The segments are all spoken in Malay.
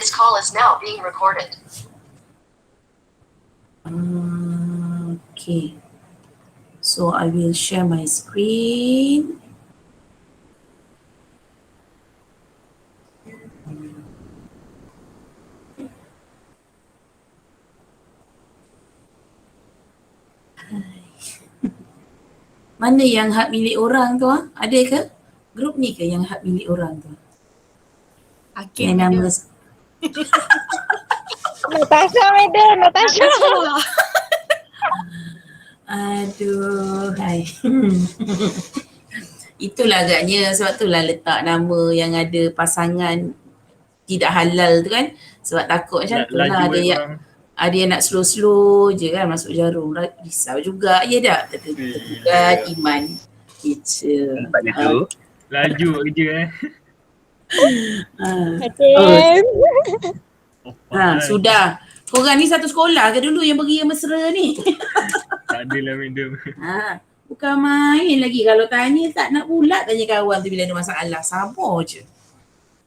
This call is now being recorded. Okay. So I will share my screen. Mana yang hak milik orang tu? Ada ke? Grup ni ke yang hak milik orang tu? Akhir Yang nama Natasha, madam. Natasha. aduh, hai. Itulah agaknya sebab itulah letak nama yang ada pasangan tidak halal tu kan. Sebab takut macam tu lah ada yang nak slow-slow je kan masuk jarum. Risau juga. Ya tak? Tergugat iman kita. Nampak dia tu. Laju kerja Okay. Sudah. Korang ni satu sekolah ke dulu yang pergi yang mesra ni? Tak adalah madam. Bukan main lagi. Kalau tanya tak nak pula tanya kawan tu bila ada masalah. Sabar je.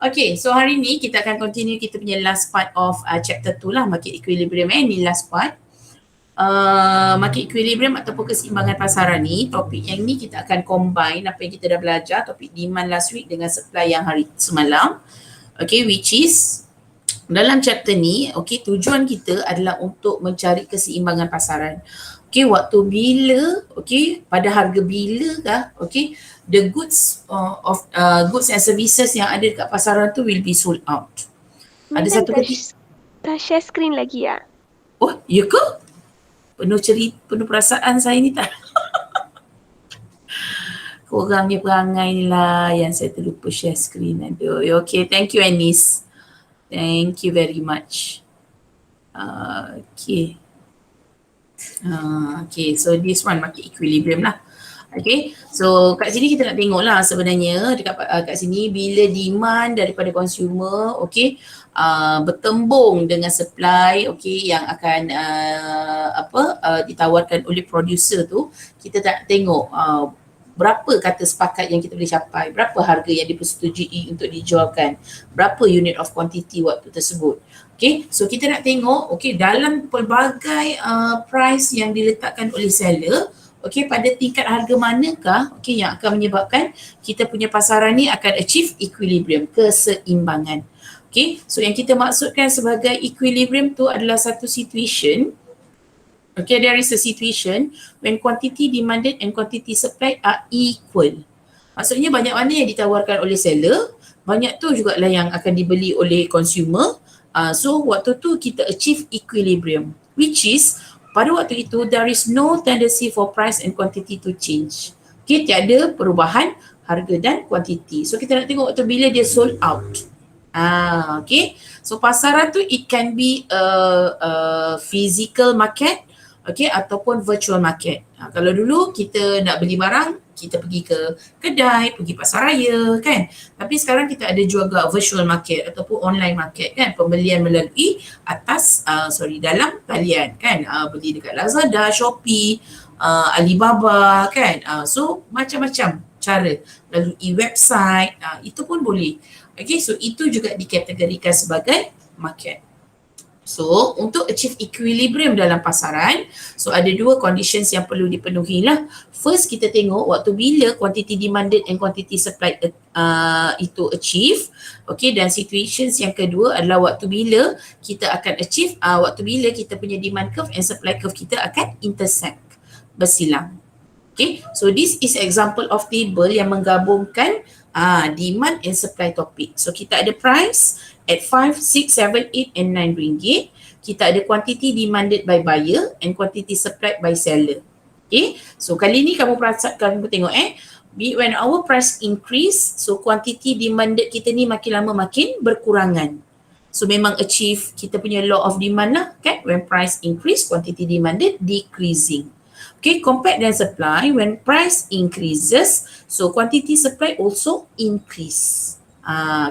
Okay, so hari ni kita akan continue kita punya last part of chapter 2 lah, market equilibrium ni last part. Market equilibrium ataupun keseimbangan pasaran ni, topik yang ni kita akan combine apa yang kita dah belajar, topik demand last week dengan supply yang hari semalam. Okay, which is dalam chapter ni, okay, tujuan kita adalah untuk mencari keseimbangan pasaran. Okay, waktu bila, okay, pada harga bila kah, okay, the goods goods and services yang ada dekat pasaran tu will be sold out. Ada satu ketika. Dah share screen lagi ya? Oh, ya ke? Penuh cerita, penuh perasaan saya ni tak. Korang punya perangai ni lah yang saya terlupa share screen. Aduh, okay, thank you Anis. Thank you very much. Okay. Okay, so this one market equilibrium lah. Okay, so kat sini kita nak tengok lah sebenarnya dekat kat sini bila demand daripada consumer, okay, bertembung dengan supply, okay, yang akan ditawarkan oleh producer tu, kita tak tengok berapa kata sepakat yang kita boleh capai, berapa harga yang dipersetujui untuk dijualkan, berapa unit of quantity waktu tersebut. Okay, so kita nak tengok, okay, dalam pelbagai price yang diletakkan oleh seller, okay, pada tingkat harga manakah, okay, yang akan menyebabkan kita punya pasaran ni akan achieve equilibrium, keseimbangan. Okay, so yang kita maksudkan sebagai equilibrium tu adalah satu situation. Okay, there is a situation when quantity demanded and quantity supplied are equal. Maksudnya banyak mana yang ditawarkan oleh seller, banyak tu jugalah yang akan dibeli oleh consumer. So waktu tu kita achieve equilibrium, which is pada waktu itu there is no tendency for price and quantity to change. Okay, tiada perubahan harga dan quantity. So kita nak tengok waktu bila dia sold out. Okay, so pasaran tu it can be a physical market, okay, ataupun virtual market. Kalau dulu kita nak beli barang, kita pergi ke kedai, pergi pasar raya kan. Tapi sekarang kita ada juga virtual market ataupun online market kan. Pembelian melalui dalam talian kan. Beli dekat Lazada, Shopee, Alibaba kan. So macam-macam cara. Melalui website, itu pun boleh. Okay, so itu juga dikategorikan sebagai market. So, untuk achieve equilibrium dalam pasaran, so ada dua conditions yang perlu dipenuhi lah. First, kita tengok waktu bila quantity demanded and quantity supplied itu achieve. Okay, dan situations yang kedua adalah waktu bila kita akan achieve, waktu bila kita punya demand curve and supply curve kita akan intersect, bersilang. Okay, so this is example of table yang menggabungkan demand and supply topik. So kita ada price at 5, 6, 7, 8 and 9 ringgit. Kita ada quantity demanded by buyer and quantity supplied by seller. Okay, so kali ni kamu tengok when our price increase, so quantity demanded kita ni makin lama makin berkurangan. So memang achieve kita punya law of demand lah kan. When price increase, quantity demanded decreasing. Okay, compared dengan supply, when price increases, so quantity supply also increase.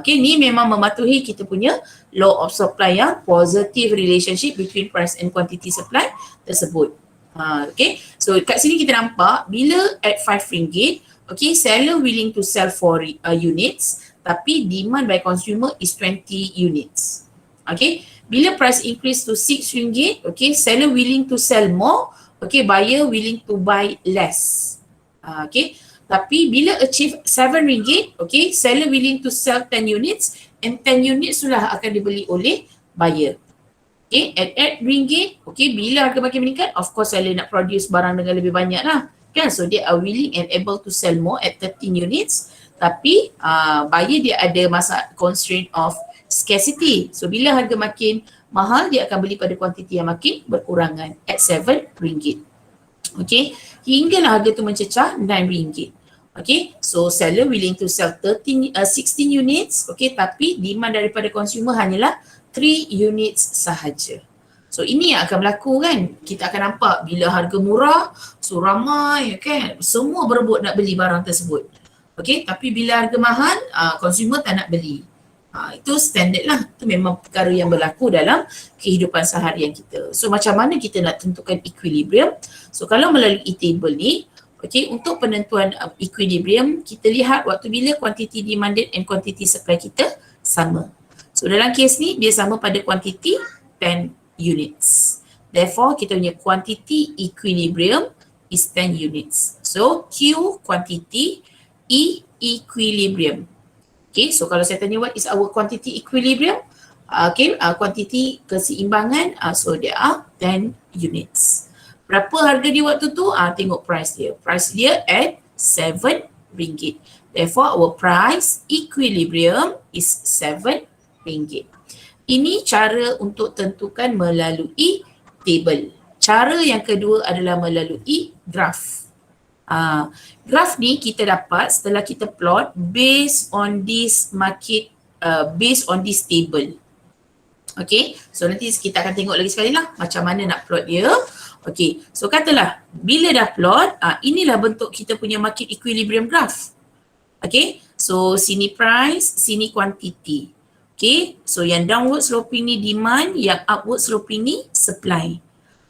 Okay, ni memang mematuhi kita punya law of supply yang positive relationship between price and quantity supply tersebut. Okay, so kat sini kita nampak bila at RM5, okay, seller willing to sell 4 units, tapi demand by consumer is 20 units. Okay, bila price increase to RM6, okay, seller willing to sell more, okay, buyer willing to buy less. Okay, tapi bila achieve RM7, okay, seller willing to sell 10 units and 10 units sudah akan dibeli oleh buyer. Okay, at RM8, okay, bila harga makin meningkat, of course seller nak produce barang dengan lebih banyak lah. Kan, so they are willing and able to sell more at 13 units. Tapi buyer dia ada masa constraint of scarcity. So bila harga makin mahal, dia akan beli pada kuantiti yang makin berkurangan at RM7. Okay, hinggalah harga tu mencecah RM9. Okay, so seller willing to sell 16 units, okay, tapi demand daripada consumer hanyalah 3 units sahaja. So ini yang akan berlaku kan. Kita akan nampak bila harga murah, so ramai kan, semua berebut nak beli barang tersebut. Okay, tapi bila harga mahal, consumer tak nak beli. Itu standard lah. Itu memang perkara yang berlaku dalam kehidupan seharian kita. So macam mana kita nak tentukan equilibrium? So kalau melalui table ni, okay, untuk penentuan equilibrium, kita lihat waktu bila quantity demanded and quantity supply kita sama. So dalam kes ni, dia sama pada quantity 10 units. Therefore, kita punya quantity equilibrium is 10 units. So Q quantity, E equilibrium. Okay, so kalau saya tanya what is our quantity equilibrium? Okay, quantity keseimbangan, so there are 10 units. Berapa harga dia waktu tu? Tengok price dia. Price dia at RM7. Therefore, our price equilibrium is RM7. Ini cara untuk tentukan melalui table. Cara yang kedua adalah melalui graph. Graph ni kita dapat setelah kita plot based on this market, based on this table. Okay, so nanti kita akan tengok lagi sekali lah macam mana nak plot dia. Okay, so katalah bila dah plot, inilah bentuk kita punya market equilibrium graph. Okay, so sini price, sini quantity. Okay, so yang downward sloping ni demand, yang upward sloping ni supply.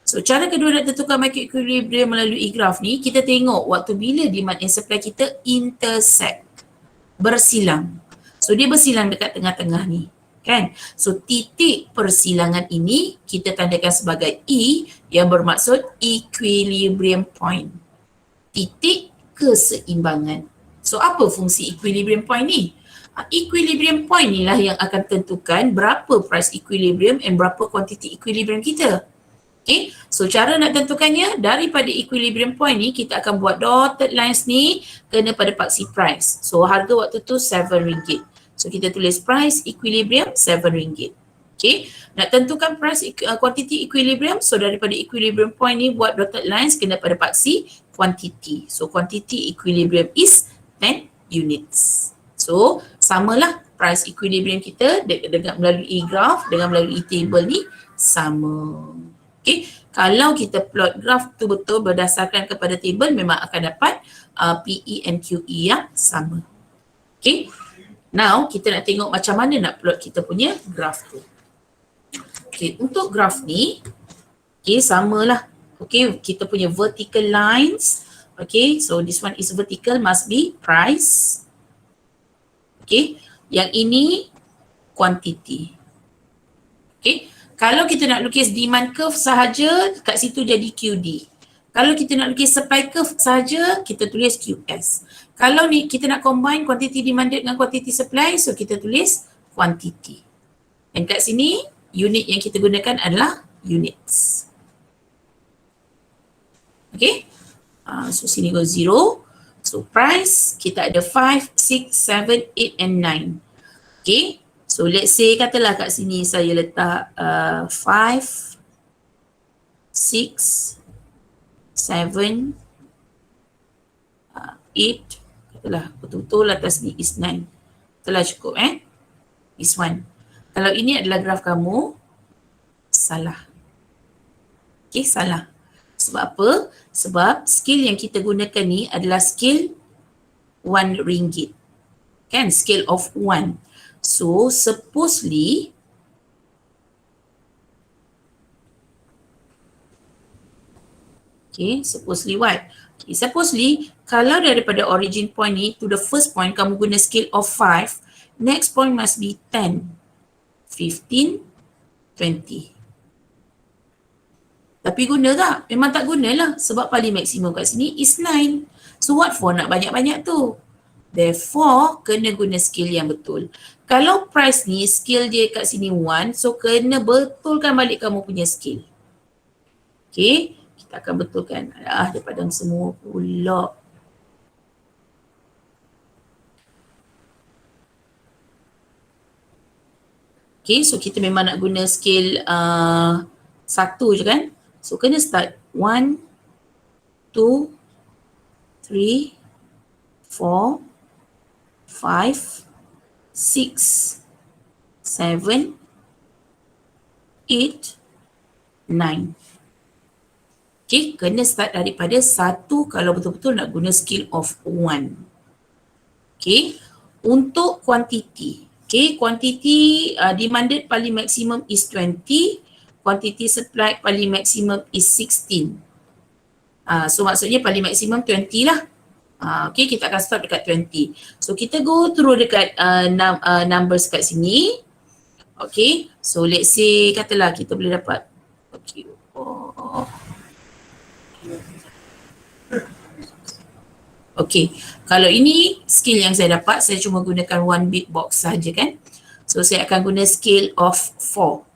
So cara kedua nak tentukan market equilibrium melalui graph ni, kita tengok waktu bila demand and supply kita intersect, bersilang. So dia bersilang dekat tengah-tengah ni. Kan? So titik persilangan ini kita tandakan sebagai E yang bermaksud equilibrium point. Titik keseimbangan. So apa fungsi equilibrium point ni? Equilibrium point ni lah yang akan tentukan berapa price equilibrium and berapa quantity equilibrium kita. Okay, so cara nak tentukannya daripada equilibrium point ni kita akan buat dotted lines ni kena pada paksi price. So harga waktu tu RM7. So kita tulis price equilibrium RM7. Okay, nak tentukan price quantity equilibrium, so daripada equilibrium point ni buat dotted lines kena pada paksi quantity. So quantity equilibrium is 10 units. So samalah price equilibrium kita dengan melalui graph dengan melalui table ni sama. Okay, kalau kita plot graph tu betul berdasarkan kepada table memang akan dapat PE and QE yang sama. Okay, now kita nak tengok macam mana nak plot kita punya graph tu. Okay, untuk graph ni, okay, samalah. Okay, kita punya vertical lines. Okay, so this one is vertical, must be price. Okay, yang ini quantity. Okay, kalau kita nak lukis demand curve sahaja, kat situ jadi QD. Kalau kita nak lukis supply curve sahaja, kita tulis QS. Kalau ni kita nak combine quantity demanded dengan quantity supply, so kita tulis quantity. Dan kat sini, unit yang kita gunakan adalah units. Okay, so sini go 0. So price, kita ada 5, 6, 7, 8 and 9. Okay, so let's say katalah kat sini saya letak 5, 6, 7, 8, katalah betul-betul atas ni is 9. Telah cukup is 1. Kalau ini adalah graf kamu, salah. Okay, salah. Sebab apa? Sebab scale yang kita gunakan ni adalah scale RM1. Kan? Scale of 1. So, supposedly, okay, supposedly what? Okay, supposedly, kalau daripada origin point ni to the first point, kamu guna scale of 5, next point must be 10, 15, 20. Tapi guna tak? Memang tak gunalah sebab paling maksimum kat sini is 9. So what for nak banyak-banyak tu? Therefore, kena guna skill yang betul. Kalau price ni, skill dia kat sini 1, so kena betulkan balik kamu punya skill. Okay, kita akan betulkan. Dia padam semua pula. Okay, so kita memang nak guna skill 1 je kan? So kena start 1, 2, 3, 4, 5, 6, 7, 8, 9. Okay, kena start daripada 1 kalau betul-betul nak guna skill of 1. Okay, untuk quantity. Okay, quantity demanded paling maximum is 20. Quantity supplied paling maximum is 16. So maksudnya paling maximum 20 lah. Okay, kita akan start dekat 20. So kita go through dekat numbers kat sini. Okay, so let's say katalah kita boleh dapat. Okay. Okay, kalau ini skill yang saya dapat, saya cuma gunakan 1 bit box saja kan. So saya akan guna skill of 4.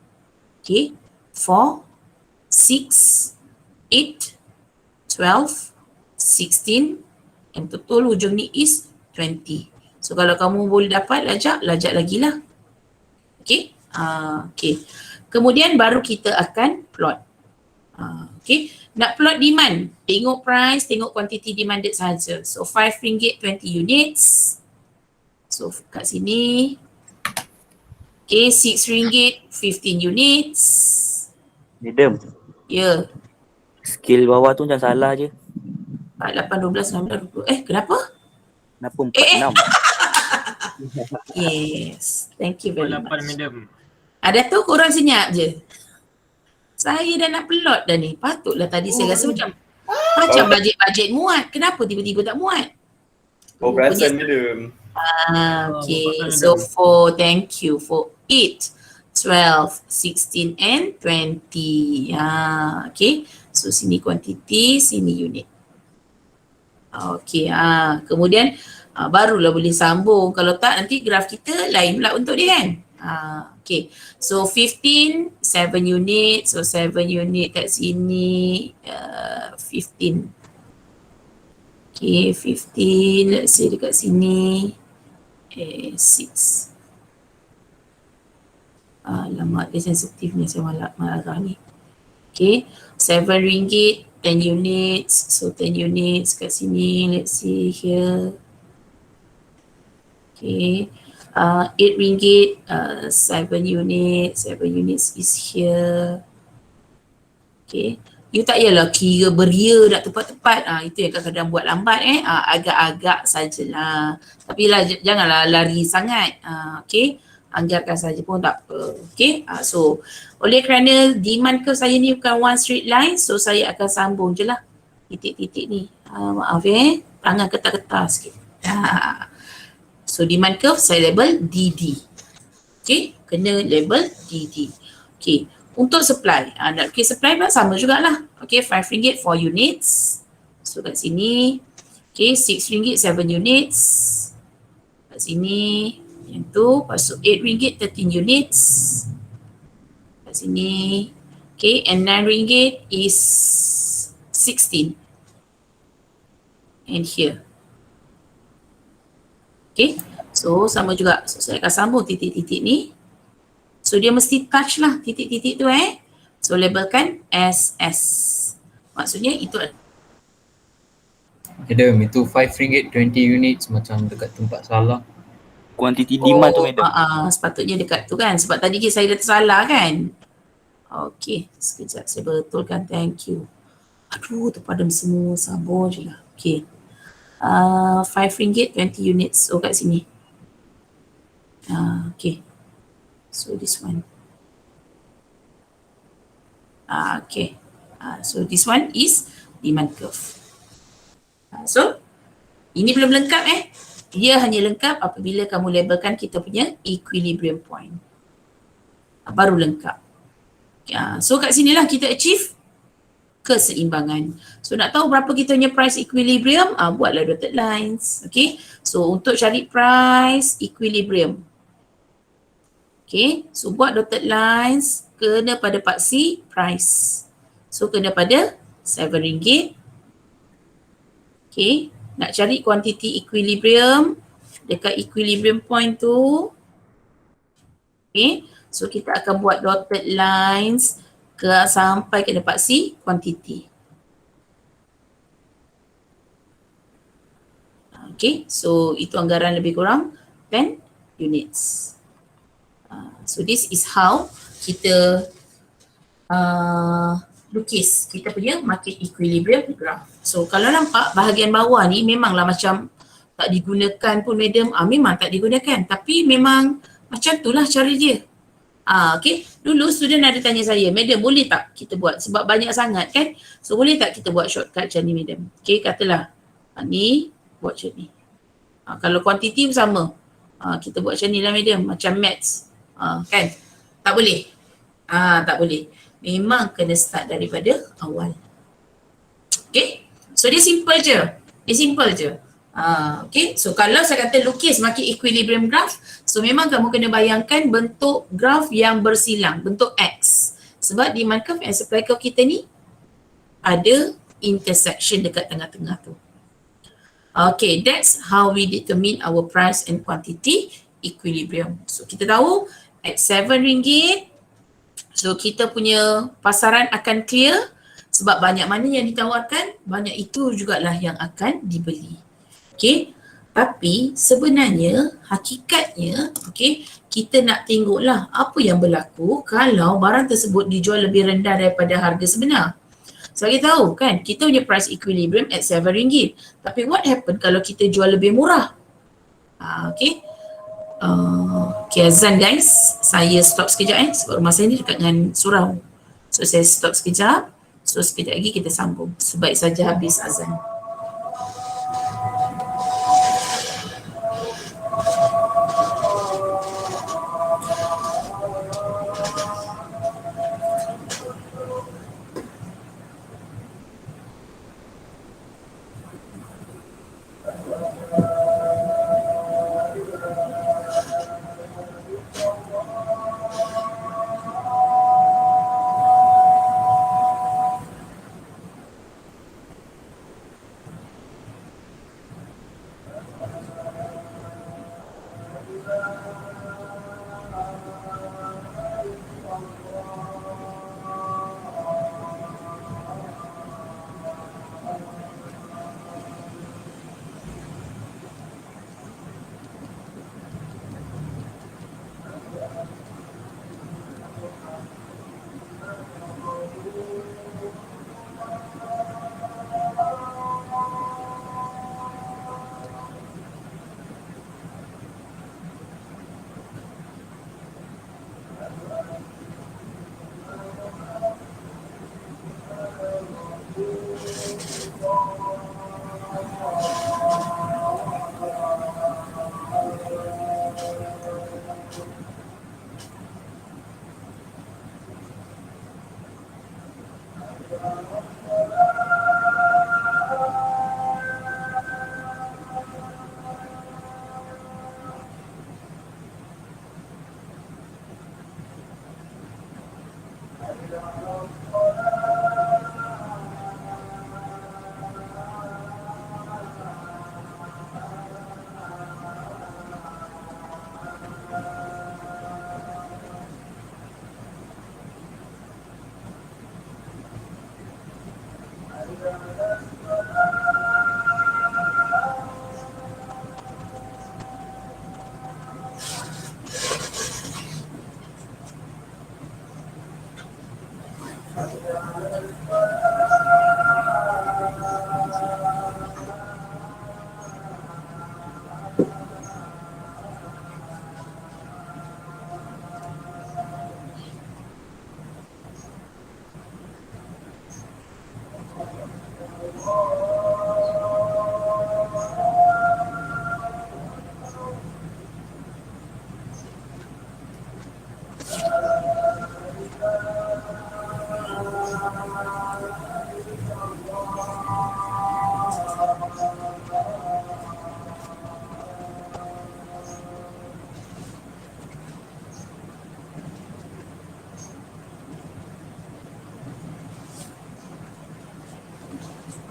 Okay, 4, 6, 8, 12, 16, yang betul hujung ni is 20. So kalau kamu boleh dapat lajak lagi lah. Okay, okay. Kemudian baru kita akan plot. Okay, nak plot demand, tengok price, tengok quantity demanded saja. So RM5 20 units. So kat sini. Okay, RM6 15 units. Madam, Ya, skill bawah tu macam salah je. 4, 8, 12, 19, 20. Kenapa? Kenapa 46? Yes, thank you very 8 much. madam. Ada tu korang senyap je. Saya dah nak plot dah ni. Patutlah tadi saya rasa macam bajet-bajet muat. Kenapa tiba-tiba tak muat? Oh, perasan madam. Okay, so for thank you for 8, 12, 16 and 20. Okay, so sini quantity, sini unit. Okay, kemudian barulah boleh sambung. Kalau tak nanti graf kita lain pula untuk dia kan. Okay, so 15, 7 unit. So 7 unit kat sini 15. Okay, 15, let's say dekat sini 6. Alamak, dia sensitifnya saya marah ni. Okay, RM7, 10 units. So 10 units kat sini, let's see here. Okay, RM8, 7 units. 7 units is here. Okay, you tak payahlah kira beria nak tepat-tepat. Itu yang kadang-kadang buat lambat agak-agak sajalah. Tapi lah, janganlah lari sangat. Okay, anggarkan saja pun tak apa. Okay, so oleh kerana demand curve saya ni bukan one straight line, so saya akan sambung je lah titik-titik ni. Maaf tangan ketar-ketar sikit. So demand curve saya label DD. Okay, kena label DD. Okay, untuk supply, nak okay, supply pun sama jugalah. Okay, RM5 4 units. So kat sini, okay, RM6 7 units. Kat sini, yang tu, lepas tu RM8 13 units. Kat sini, okay, and RM9 is 16. And here. Okay, so sama juga. So saya akan sambung titik-titik ni. So dia mesti touch lah titik-titik tu So labelkan SS. Maksudnya itu Madam, itu RM5 20 units macam dekat tempat salah. Quantity demand tu madam. Sepatutnya dekat tu kan. Sebab tadi saya dah tersalah kan. Okay, sekejap saya betulkan. Thank you. Aduh, terpadam semua. Sabar je lah. Okay. RM5 20 units. Oh, kat sini. Okay. So this one. Okay. So this one is demand curve. So ini belum lengkap Dia hanya lengkap apabila kamu labelkan kita punya equilibrium point. Baru lengkap. So kat sinilah kita achieve keseimbangan. So nak tahu berapa kita punya price equilibrium, buatlah dotted lines. Okay, so untuk cari price equilibrium, okay, so buat dotted lines, kena pada part C, price. So kena pada RM7. Okay, nak cari quantity equilibrium dekat equilibrium point tu. Okay, so kita akan buat dotted lines sampai ke dapat C, quantity. Okay, so itu anggaran lebih kurang 10 units. So this is how kita lukis kita punya market equilibrium graph. So kalau nampak bahagian bawah ni memanglah macam tak digunakan pun madam, memang tak digunakan, tapi memang macam itulah cara dia. Okay, dulu student ada tanya saya, madam boleh tak kita buat sebab banyak sangat kan, so boleh tak kita buat shortcut macam ni madam. Okay, katalah ni buat macam ni. Kalau kuantiti sama, kita buat macam ni lah madam, macam maths, kan, tak boleh. Tak boleh, memang kena start daripada awal. Okay, so dia simple je. Okay, so kalau saya kata lukis market equilibrium graph, so memang kamu kena bayangkan bentuk graph yang bersilang, bentuk X. Sebab demand curve and supply curve kita ni ada intersection dekat tengah-tengah tu. Okay, that's how we determine our price and quantity equilibrium. So kita tahu at RM7, so kita punya pasaran akan clear sebab banyak mana yang ditawarkan, banyak itu jugalah yang akan dibeli. Okay, tapi sebenarnya hakikatnya, okay, kita nak tengoklah apa yang berlaku kalau barang tersebut dijual lebih rendah daripada harga sebenar. So kita tahu kan, kita punya price equilibrium at RM7, tapi what happen kalau kita jual lebih murah? Okay, okay, azan guys, saya stop sekejap sebab rumah saya ni dekat dengan surau. So saya stop sekejap, so sekejap lagi kita sambung, sebaik saja habis azan.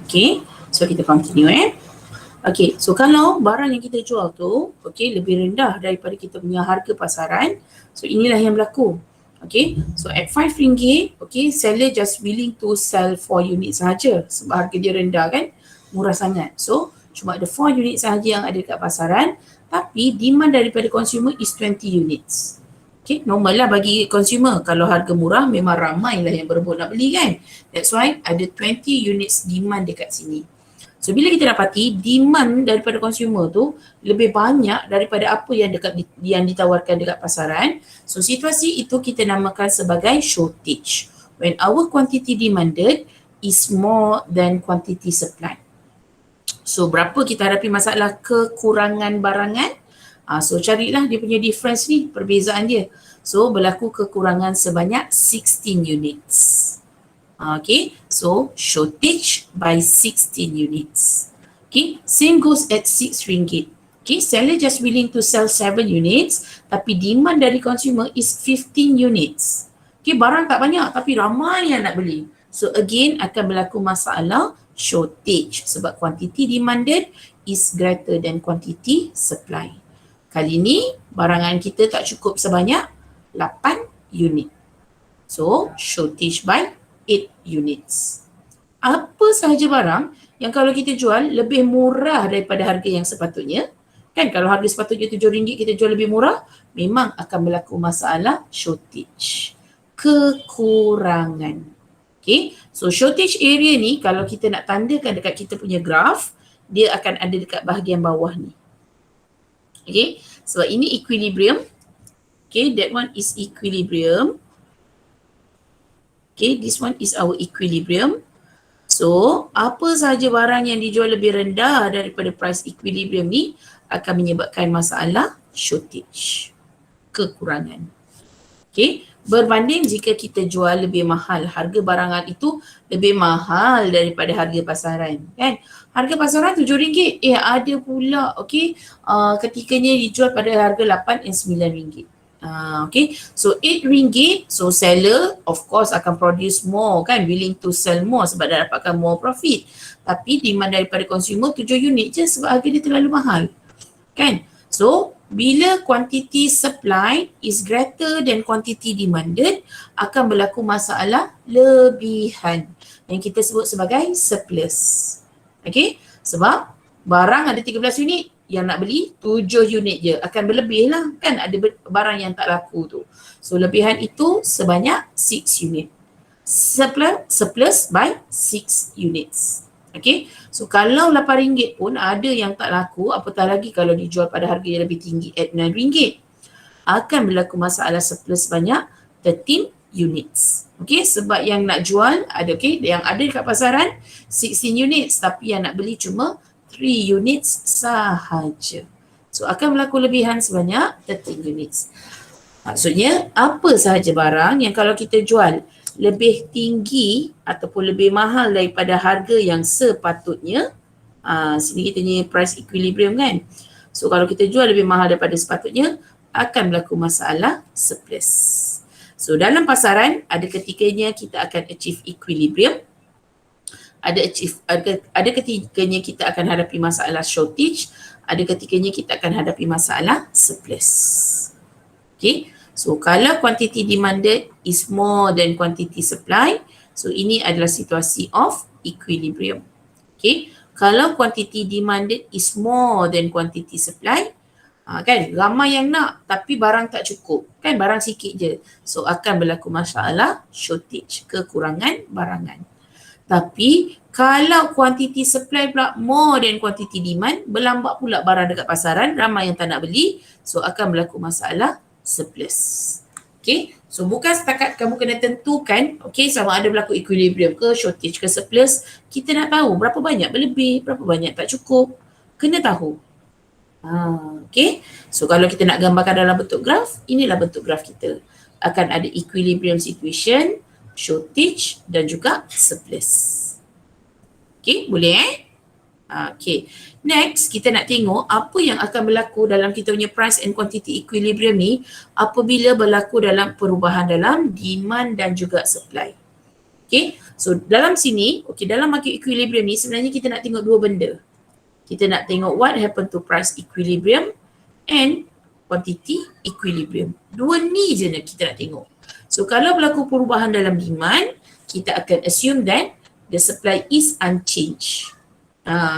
Okay, so kita continue Okay, so kalau barang yang kita jual tu lebih rendah daripada kita punya harga pasaran, so inilah yang berlaku. Okay, so at RM5, seller just willing to sell 4 unit sahaja sebab harga dia rendah kan, murah sangat. So cuma ada 4 unit sahaja yang ada dekat pasaran, tapi demand daripada consumer is 20 units. Okay, normal lah bagi consumer. Kalau harga murah memang ramai lah yang berebut nak beli kan. That's why ada 20 units demand dekat sini. So bila kita dapati demand daripada consumer tu lebih banyak daripada apa yang ditawarkan dekat pasaran, so situasi itu kita namakan sebagai shortage. When our quantity demanded is more than quantity supply. So berapa kita hadapi masalah kekurangan barangan? So carilah dia punya difference ni, perbezaan dia. So berlaku kekurangan sebanyak 16 units. Okay, so shortage by 16 units. Okay, same goes at RM6. Okay, seller just willing to sell 7 units, tapi demand dari consumer is 15 units. Okay, barang tak banyak tapi ramai yang nak beli. So again akan berlaku masalah shortage sebab quantity demanded is greater than quantity supply. Kali ni barangan kita tak cukup sebanyak 8 unit. So shortage by 8 units. Apa sahaja barang yang kalau kita jual lebih murah daripada harga yang sepatutnya, kan kalau harga sepatutnya RM7 kita jual lebih murah, memang akan berlaku masalah shortage, kekurangan. Okay, so shortage area ni kalau kita nak tandakan dekat kita punya graf, dia akan ada dekat bahagian bawah ni. Okay, sebab ini equilibrium. Okay, that one is equilibrium. Okay, this one is our equilibrium. So, apa sahaja barang yang dijual lebih rendah daripada price equilibrium ni akan menyebabkan masalah shortage, kekurangan. Okay, berbanding jika kita jual lebih mahal, harga barangan itu lebih mahal daripada harga pasaran, kan? Harga pasaran RM7, ada pula, ketikanya dijual pada harga RM8 dan RM9. Okay, so RM8, so seller of course akan produce more kan, willing to sell more sebab dah dapatkan more profit. Tapi demand daripada consumer 7 unit je sebab harga dia terlalu mahal, kan? So bila quantity supply is greater than quantity demanded, akan berlaku masalah lebihan yang kita sebut sebagai surplus. Okay, sebab barang ada 13 unit, yang nak beli 7 unit je, akan berlebih lah kan, ada barang yang tak laku tu. So lebihan itu sebanyak 6 unit. Surplus by 6 units. Okay, so kalau RM8 pun ada yang tak laku, apatah lagi kalau dijual pada harga yang lebih tinggi at RM9, akan berlaku masalah surplus banyak 13 units. Okay, sebab yang nak jual ada, yang ada dekat pasaran 16 units, tapi yang nak beli cuma 3 units sahaja. So akan berlaku lebihan sebanyak 13 units. Maksudnya apa sahaja barang yang kalau kita jual lebih tinggi ataupun lebih mahal daripada harga yang sepatutnya, sini kita ni price equilibrium kan. So kalau kita jual lebih mahal daripada sepatutnya, akan berlaku masalah surplus. So dalam pasaran ada ketikanya kita akan achieve equilibrium. Ada ketikanya kita akan hadapi masalah shortage, ada ketikanya kita akan hadapi masalah surplus. Okay, so kalau quantity demanded is more than quantity supply, so ini adalah situasi of equilibrium. Okay, kalau quantity demanded is more than quantity supply, kan ramai yang nak tapi barang tak cukup, kan barang sikit je, so akan berlaku masalah shortage, kekurangan barangan. Tapi kalau quantity supply pula more than quantity demand, berlambak pula barang dekat pasaran, ramai yang tak nak beli, so akan berlaku masalah surplus. Okay, so bukan setakat kamu kena tentukan, sama ada berlaku equilibrium ke, shortage ke, surplus, kita nak tahu berapa banyak berlebih, berapa banyak tak cukup, kena tahu. Okay, so kalau kita nak gambarkan dalam bentuk graf, inilah bentuk graf kita. Akan ada equilibrium situation, shortage dan juga surplus. Okay, boleh Okay, next kita nak tengok apa yang akan berlaku dalam kita punya price and quantity equilibrium ni apabila berlaku dalam perubahan dalam demand dan juga supply. Okay, so dalam sini, okay, dalam market equilibrium ni sebenarnya kita nak tengok dua benda. Kita nak tengok what happen to price equilibrium and quantity equilibrium. Dua ni je kita nak tengok. So kalau berlaku perubahan dalam demand, kita akan assume that the supply is unchanged.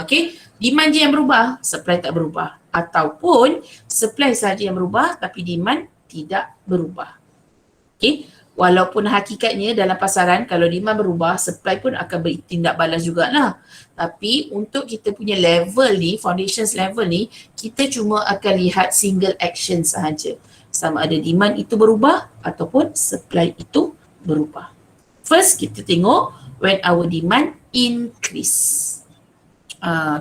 Okay, demand je yang berubah, supply tak berubah. Ataupun supply sahaja yang berubah tapi demand tidak berubah. Okay, walaupun hakikatnya dalam pasaran kalau demand berubah, supply pun akan bertindak balas jugalah. Tapi untuk kita punya level ni, foundations level ni, kita cuma akan lihat single action sahaja. Sama ada demand itu berubah ataupun supply itu berubah. First, kita tengok when our demand increase.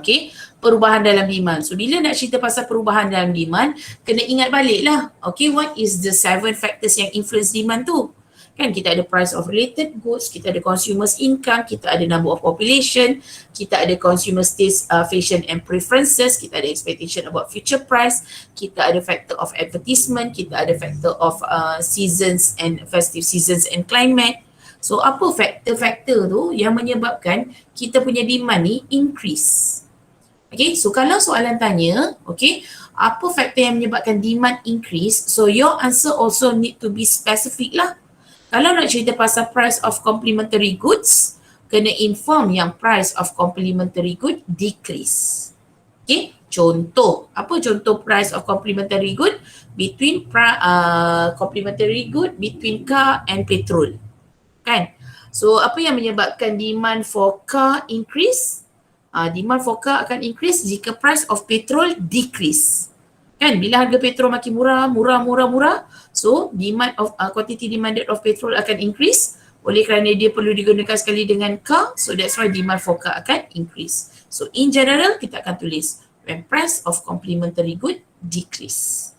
Okay, perubahan dalam demand. So bila nak cerita pasal perubahan dalam demand, kena ingat balik lah. Okay, what is the 7 factors yang influence demand tu? Kan kita ada price of related goods, kita ada consumers income, kita ada number of population, kita ada consumers taste, fashion and preferences, kita ada expectation about future price, kita ada factor of advertisement, kita ada factor of seasons and festive seasons and climate. So apa faktor-faktor tu yang menyebabkan kita punya demand ni increase? Okay, so kalau soalan tanya, okay, apa faktor yang menyebabkan demand increase? So your answer also need to be specific lah. Kalau nak cerita pasal price of complementary goods, kena inform yang price of complementary good decrease. Okay, contoh. Apa contoh price of complementary good? Between complementary good between car and petrol. Kan? So apa yang menyebabkan demand for car increase? Demand for car akan increase jika price of petrol decrease. Kan? Bila harga petrol makin murah, so demand of quantity demanded of petrol akan increase. Oleh kerana dia perlu digunakan sekali dengan car, so that's why demand for car akan increase. So in general kita akan tulis when price of complementary good decrease.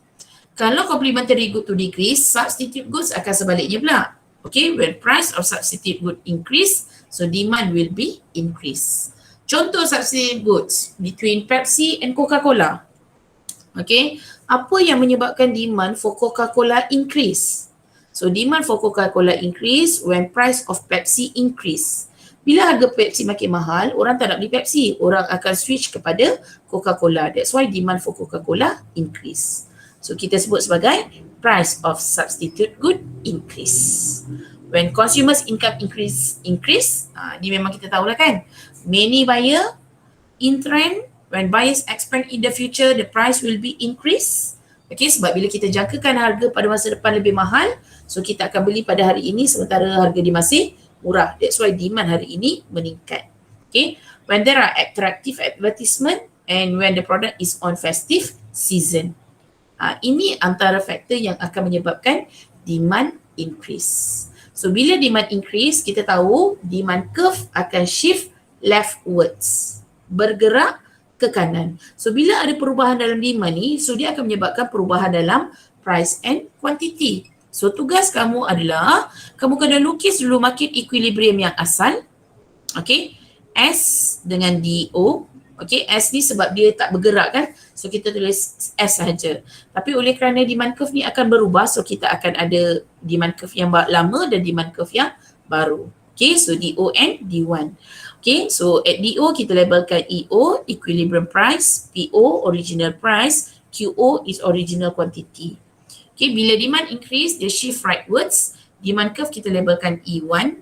Kalau complementary good to decrease, substitute goods akan sebaliknya pula. Okay, when price of substitute good increase, so demand will be increase. Contoh substitute goods between Pepsi and Coca-Cola. Okay, apa yang menyebabkan demand for Coca-Cola increase? So demand for Coca-Cola increase when price of Pepsi increase. Bila harga Pepsi makin mahal, orang tak nak beli Pepsi. Orang akan switch kepada Coca-Cola. That's why demand for Coca-Cola increase. So kita sebut sebagai price of substitute good increase. When consumers income increase, ni memang kita tahulah kan. Many buyer in trend, when buyers expect in the future, the price will be increase. Okay, sebab bila kita jangkakan harga pada masa depan lebih mahal, so kita akan beli pada hari ini sementara harga dia masih murah. That's why demand hari ini meningkat. Okay, when there are attractive advertisement and when the product is on festive season. Ini antara faktor yang akan menyebabkan demand increase. So bila demand increase, kita tahu demand curve akan shift leftwards, bergerak ke kanan. So bila ada perubahan dalam demand ni, so dia akan menyebabkan perubahan dalam price and quantity. So tugas kamu adalah kamu kena lukis dulu market equilibrium yang asal. Okay, S dengan DO. Okay, S ni sebab dia tak bergerak kan, so kita tulis S sahaja. Tapi oleh kerana demand curve ni akan berubah, so kita akan ada demand curve yang lama dan demand curve yang baru. Okay, so DO and D1. Okay, so at DO kita labelkan EO, equilibrium price, PO, original price, QO is original quantity. Okay, bila demand increase, dia shift rightwards. Demand curve kita labelkan E1,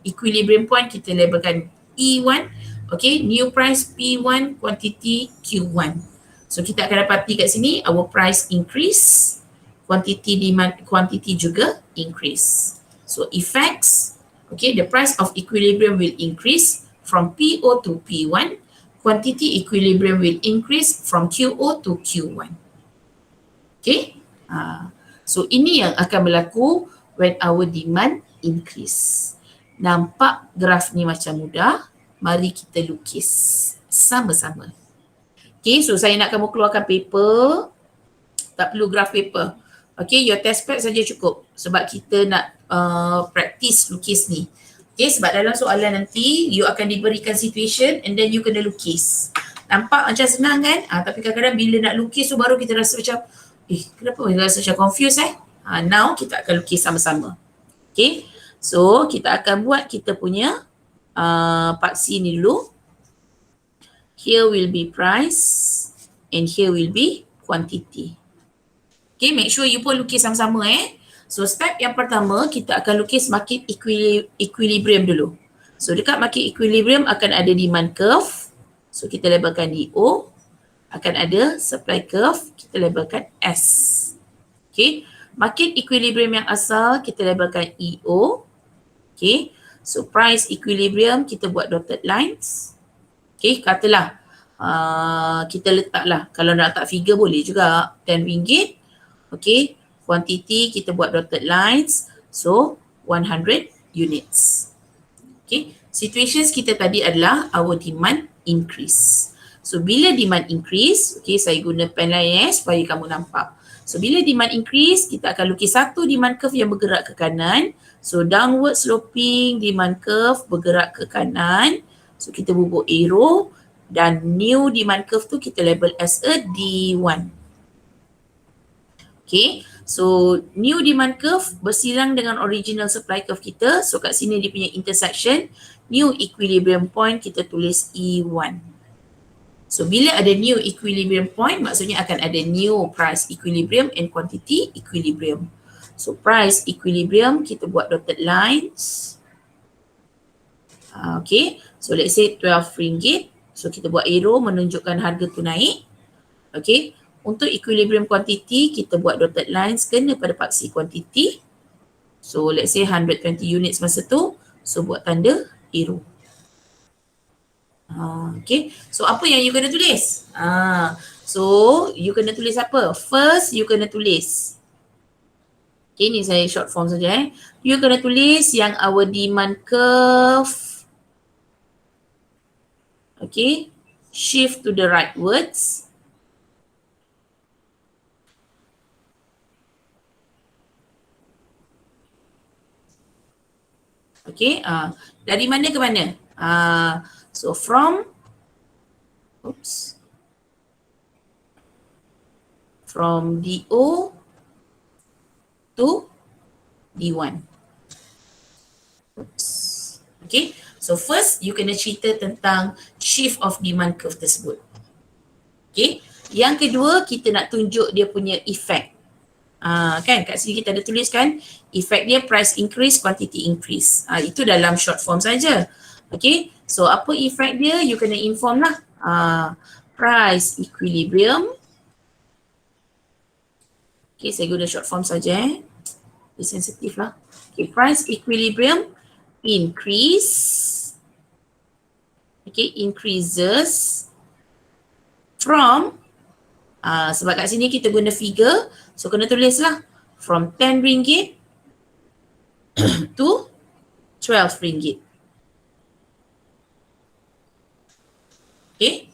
equilibrium point kita labelkan E1. Okay, new price P1, quantity Q1. So kita akan dapati kat sini our price increase, quantity demand, quantity juga increase. So effects, okay, the price of equilibrium will increase from PO to P1, quantity equilibrium will increase from QO to Q1. Okay, so ini yang akan berlaku when our demand increase. Nampak graf ni macam mudah? Mari kita lukis sama-sama. Okay, so saya nak kamu keluarkan paper. Tak perlu graph paper. Okay, your test pad saja cukup. Sebab kita nak practice lukis ni. Okay, sebab dalam soalan nanti, you akan diberikan situation and then you kena lukis. Nampak macam senang kan? Tapi kadang-kadang bila nak lukis tu baru kita rasa macam, kenapa kita rasa macam confused Now kita akan lukis sama-sama. Okay, So kita akan buat kita punya part C ni dulu. Here will be price and here will be quantity. Okay, make sure you pun lukis sama-sama So step yang pertama kita akan lukis market equilibrium dulu. So dekat market equilibrium akan ada demand curve. So kita labelkan DO. Akan ada supply curve, kita labelkan S. Okay, market equilibrium yang asal kita labelkan EO. Okay, so price equilibrium kita buat dotted lines. Okay, katalah kita letaklah, kalau nak letak figure boleh juga, RM10. Okay, quantity kita buat dotted lines. So 100 units. Okay, situations kita tadi adalah our demand increase. So bila demand increase, okay, saya guna pen lain supaya kamu nampak. So bila demand increase, kita akan lukis satu demand curve yang bergerak ke kanan. So downward sloping demand curve bergerak ke kanan. So kita bubuk arrow dan new demand curve tu kita label as a D1. Okay, so new demand curve bersilang dengan original supply curve kita. So kat sini dia punya intersection, new equilibrium point kita tulis E1. So bila ada new equilibrium point, maksudnya akan ada new price equilibrium and quantity equilibrium. So price equilibrium kita buat dotted lines. Okay, so let's say RM12. So kita buat arrow menunjukkan harga tu naik. Okay, untuk equilibrium quantity kita buat dotted lines kena pada paksi quantity. So let's say 120 units masa tu. So buat tanda arrow. Okay, so apa yang you kena tulis? So you kena tulis apa? First you kena tulis. Okay, ni saya short form saja You kena tulis yang our demand curve. Okay, shift to the rightwards. Okay, dari mana ke mana? So from DO to D1. Okay, so first you kena cerita tentang shift of demand curve tersebut. Okay, yang kedua kita nak tunjuk dia punya effect. Kan kat sini kita ada tuliskan effect dia price increase, quantity increase. Itu dalam short form saja. Okay, so apa effect dia you kena inform lah. Price equilibrium. Okay, saya guna short form saja Dia sensitif lah. Okay, price equilibrium increase. Okay, increases from sebab kat sini kita guna figure, so kena tulis lah from RM10 to RM12. Okay,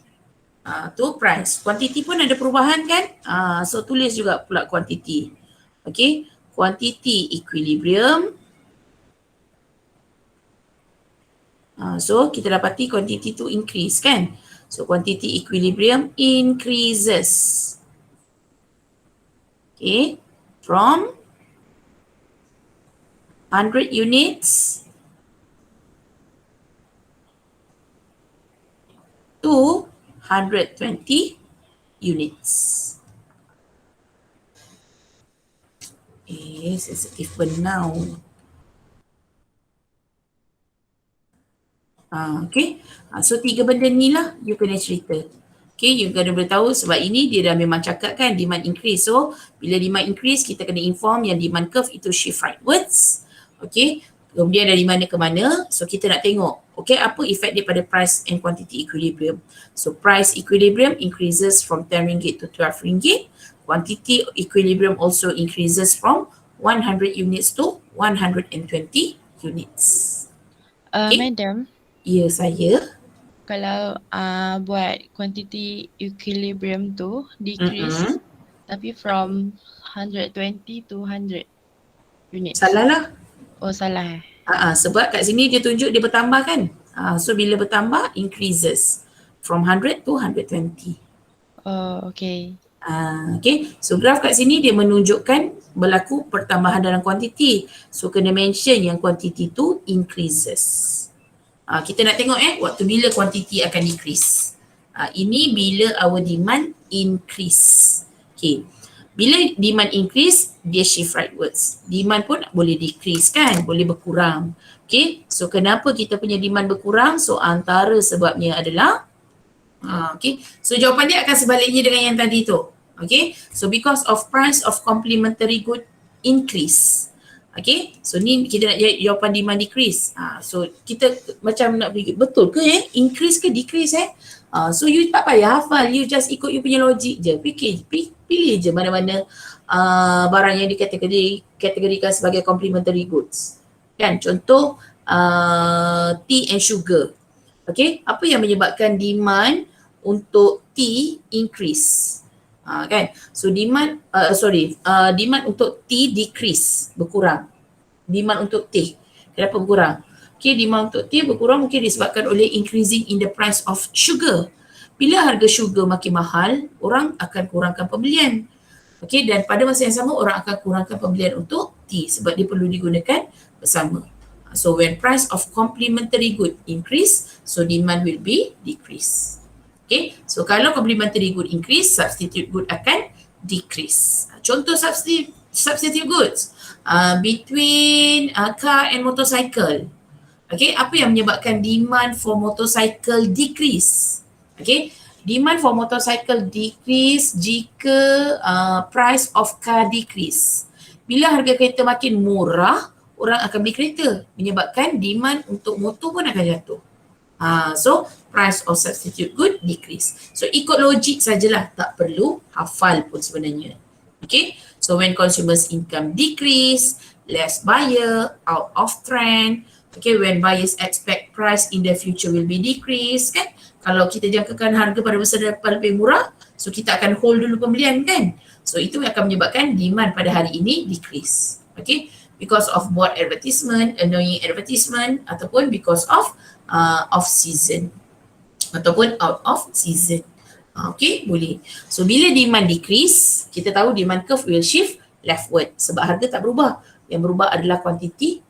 tu price. Quantity pun ada perubahan kan? So tulis juga pula quantity. Okay, quantity equilibrium. So kita dapati quantity tu increase kan? So quantity equilibrium increases. Okay, from 100 units to 120 units. Sensitive benau. Okay, so tiga benda ni lah you kena cerita. Okay, you kena beritahu sebab ini dia dah memang cakap kan demand increase. So bila demand increase kita kena inform yang demand curve itu shift rightwards. Okay, kemudian dari mana ke mana. So kita nak tengok okay apa efek dia pada price and quantity equilibrium. So price equilibrium increases from RM10 to RM12. Quantity equilibrium also increases from 100 units to 120 units. Okay. Madam, Ya, saya. kalau buat quantity equilibrium tu decrease tapi from 120 to 100 unit. Salah lah. Oh salah Sebab kat sini dia tunjuk dia bertambah kan. So bila bertambah increases from 100 to 120. Oh okay. Okay, so graf kat sini dia menunjukkan berlaku pertambahan dalam kuantiti. So kena mention yang kuantiti tu increases. Kita nak tengok waktu bila kuantiti akan decrease. Ini bila our demand increase. Okay. Bila demand increase, dia shift rightwards. Demand pun boleh decrease kan, boleh berkurang. Okay, so kenapa kita punya demand berkurang? So antara sebabnya adalah okay, so jawapan dia akan sebaliknya dengan yang tadi tu. Okay, so because of price of complementary good increase. Okay, so ni kita nak jawapan demand decrease. So kita macam nak fikir, betul ke increase ke decrease so you tak payah hafal, you just ikut you punya logik je. Pilih je mana-mana barang yang dikategorikan sebagai complementary goods. Kan, contoh tea and sugar. Okay, apa yang menyebabkan demand untuk tea increase? Kan, so demand untuk tea decrease, berkurang. Demand untuk teh kenapa berkurang? Okay, demand untuk tea berkurang mungkin disebabkan oleh increasing in the price of sugar. Bila harga sugar makin mahal, orang akan kurangkan pembelian. Okay, dan pada masa yang sama orang akan kurangkan pembelian untuk tea sebab dia perlu digunakan bersama. So when price of complementary good increase, so demand will be decrease. Okay, so kalau complementary good increase, substitute good akan decrease. Contoh substitute goods between car and motorcycle. Okay, apa yang menyebabkan demand for motorcycle decrease? Okay, demand for motorcycle decrease jika price of car decrease. Bila harga kereta makin murah, orang akan beli kereta, menyebabkan demand untuk motor pun akan jatuh. So price of substitute good decrease. So ikut logik sajalah, tak perlu hafal pun sebenarnya. Okay, so when consumers income decrease, less buyer, out of trend. Okay, when buyers expect price in the future will be decrease, kan? Kalau kita jangkakan harga pada masa depan lebih murah, so kita akan hold dulu pembelian kan? So itu akan menyebabkan demand pada hari ini decrease. Okay, because of bought advertisement, annoying advertisement, ataupun because of off season ataupun out of season. Okay, boleh. So bila demand decrease, kita tahu demand curve will shift leftward sebab harga tak berubah. Yang berubah adalah quantity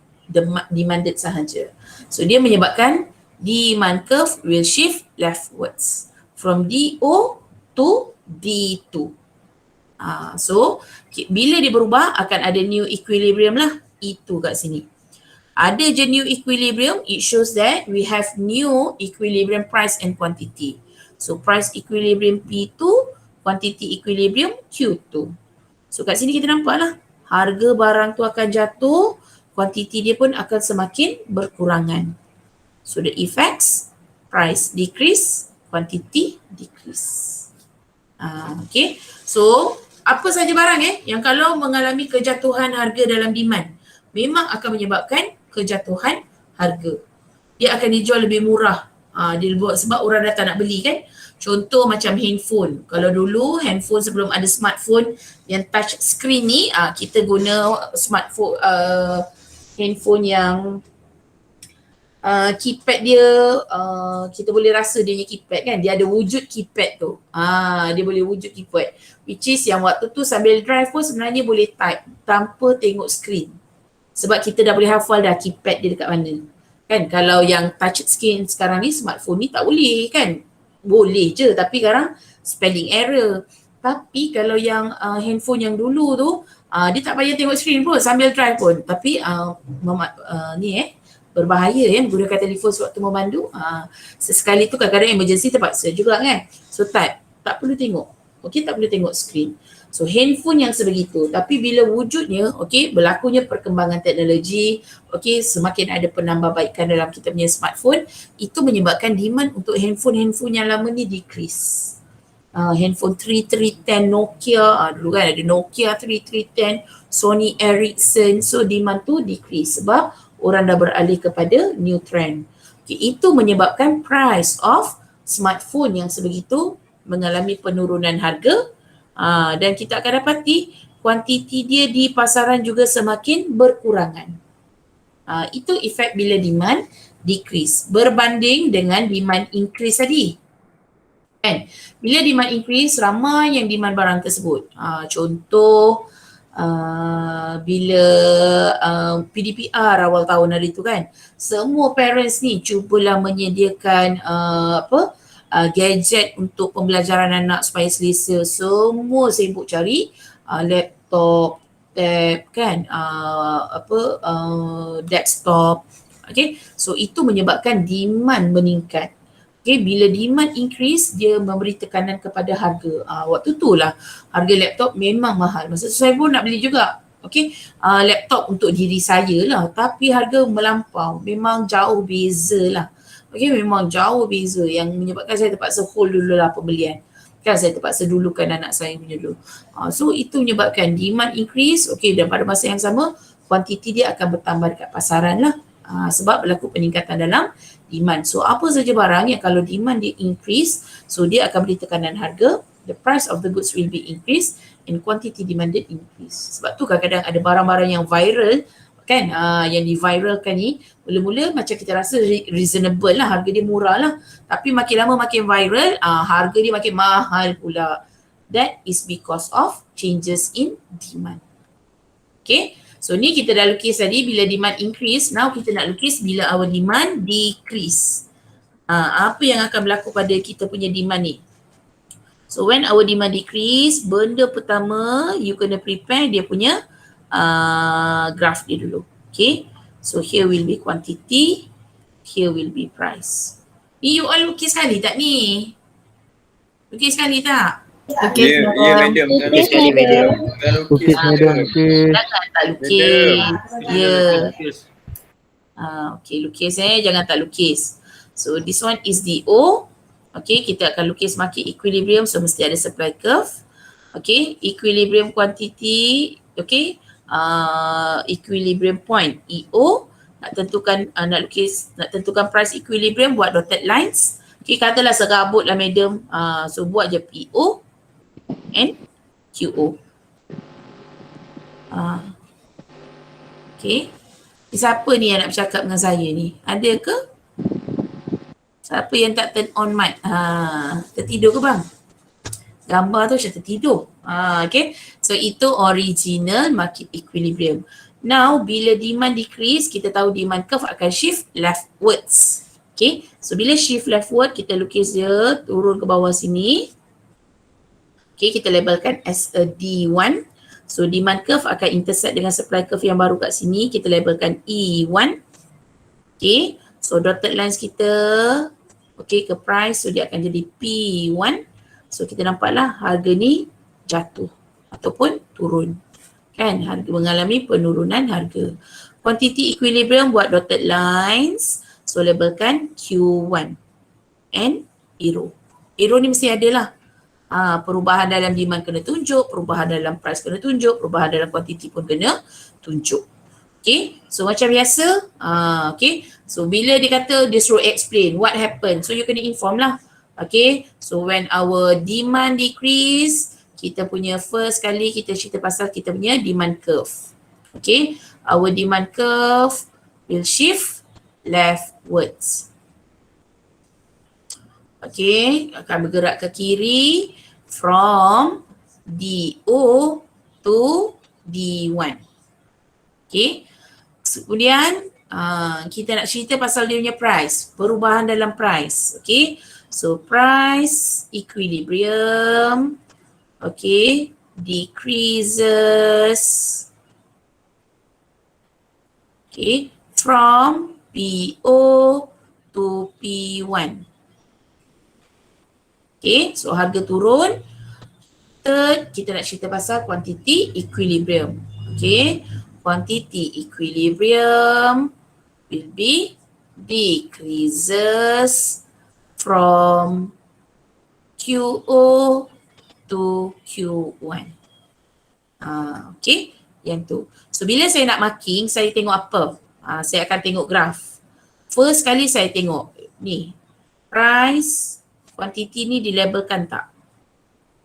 demanded sahaja. So dia menyebabkan demand curve will shift leftwards from DO to D2. So bila dia berubah akan ada new equilibrium lah. Itu kat sini. Ada je new equilibrium, it shows that we have new equilibrium price and quantity. So price equilibrium P2, quantity equilibrium Q2. So kat sini kita nampak lah, harga barang tu akan jatuh, quantity dia pun akan semakin berkurangan. So the effects, price decrease, quantity decrease. Okay, so apa saja barang yang kalau mengalami kejatuhan harga dalam demand, memang akan menyebabkan kejatuhan harga. Dia akan dijual lebih murah. Dia buat sebab orang dah tak nak beli kan. Contoh macam handphone. Kalau dulu handphone sebelum ada smartphone yang touch screen ni, kita guna smartphone, handphone yang keypad dia, kita boleh rasa dia punya keypad kan. Dia ada wujud keypad tu. Dia boleh wujud keypad. Which is yang waktu tu sambil drive pun sebenarnya boleh type tanpa tengok screen. Sebab kita dah boleh hafal dah keypad dia dekat mana. Kan kalau yang touch screen sekarang ni, smartphone ni tak boleh kan. Boleh je tapi sekarang spelling error. Tapi kalau yang handphone yang dulu tu, dia tak payah tengok screen pun sambil drive pun. Tapi berbahaya menggunakan telefon sewaktu memandu. Sesekali tu kadang-kadang emergency terpaksa juga kan. So tak perlu tengok. Okay, tak perlu tengok screen. So handphone yang sebegitu, tapi bila wujudnya, okay, berlakunya perkembangan teknologi, okay, semakin ada penambahbaikan dalam kita punya smartphone, itu menyebabkan demand untuk handphone yang lama ni decrease. Handphone 3310 Nokia, dulu kan ada Nokia 3310, Sony Ericsson, so demand tu decrease sebab orang dah beralih kepada new trend. Okay, itu menyebabkan price of smartphone yang sebegitu mengalami penurunan harga. Dan kita akan dapati kuantiti dia di pasaran juga semakin berkurangan. Itu efek bila demand decrease berbanding dengan demand increase tadi. Kan? Bila demand increase, ramai yang demand barang tersebut. Contoh bila PDPR awal tahun hari tu kan, semua parents ni cubalah menyediakan gadget untuk pembelajaran anak supaya selesa. Semua sibuk cari laptop, tab kan, desktop. Okay, so itu menyebabkan demand meningkat. Okay, bila demand increase, dia memberi tekanan kepada harga. Waktu tu lah harga laptop memang mahal. Masa tu saya pun nak beli juga. Okay, laptop untuk diri saya lah, tapi harga melampau. Memang jauh beza lah. Okay, memang jauh beza yang menyebabkan saya terpaksa hold dulu lah pembelian. Kan saya terpaksa dulukan anak saya punya dulu. So itu menyebabkan demand increase. Okay, dan pada masa yang sama, kuantiti dia akan bertambah dekat pasaran lah. Sebab berlaku peningkatan dalam demand. So apa saja barang yang kalau demand dia increase, so dia akan beri tekanan harga, the price of the goods will be increased and quantity demanded increase. Sebab tu kadang-kadang ada barang-barang yang viral kan, yang diviralkan ni mula-mula macam kita rasa reasonable lah, harga dia murah lah, tapi makin lama makin viral, harga dia makin mahal pula. That is because of changes in demand. Okay, so ni kita dah lukis tadi bila demand increase. Now kita nak lukis bila our demand decrease. Apa yang akan berlaku pada kita punya demand ni? So when our demand decrease, benda pertama you kena prepare dia punya graph dia dulu. Okay, so here will be quantity, here will be price. Ni you all lukis sekali tak ni? Lukis sekali tak? Ya, madam. Lukis sekali, madam. Lukis, madam. Jangan tak lukis. Ya. Lukis. Okay, lukis jangan tak lukis. So this one is the O. Okay, kita akan lukis market equilibrium, so mesti ada supply curve. Okay, equilibrium quantity. Okay, equilibrium point EO. Nak tentukan price equilibrium, buat dotted lines. Okay, katalah serabut lah madam. So buat je PO and QO. Okay. Siapa ni yang nak bercakap dengan saya ni? Ada ke? Siapa yang tak turn on mic? Tertidur ke bang? Gambar tu macam tertidur. Okay. So itu original market equilibrium. Now bila demand decrease, kita tahu demand curve akan shift leftwards. Okay. So bila shift leftward, kita lukis dia turun ke bawah sini. Okay, kita labelkan as a D1. So demand curve akan intersect dengan supply curve yang baru kat sini. Kita labelkan E1. Okay, so dotted lines kita okay ke price, so dia akan jadi P1. So kita nampaklah harga ni jatuh ataupun turun. Kan, harga mengalami penurunan harga. Quantity equilibrium buat dotted lines. So labelkan Q1 and arrow. Arrow ni mesti ada lah. Perubahan dalam demand kena tunjuk, perubahan dalam price kena tunjuk, perubahan dalam quantity pun kena tunjuk. Okay, so macam biasa, okay, so bila dia kata dia suruh explain what happened, so you kena inform lah. Okay, so when our demand decrease, kita punya first kali kita cerita pasal kita punya demand curve. Okay, our demand curve will shift leftwards. Okay, akan bergerak ke kiri from DO to D1. Okay, kemudian kita nak cerita pasal dia punya price, perubahan dalam price. Okay, so price equilibrium, okay, decreases, okay, from PO to P1. Okay, so harga turun. Third, kita nak cerita pasal quantity equilibrium. Okay, quantity equilibrium will be decreases from QO to Q1. Okay, yang tu. So bila saya nak marking, saya tengok apa? Saya akan tengok graph. First kali saya tengok ni, price, quantity ni dilabelkan tak?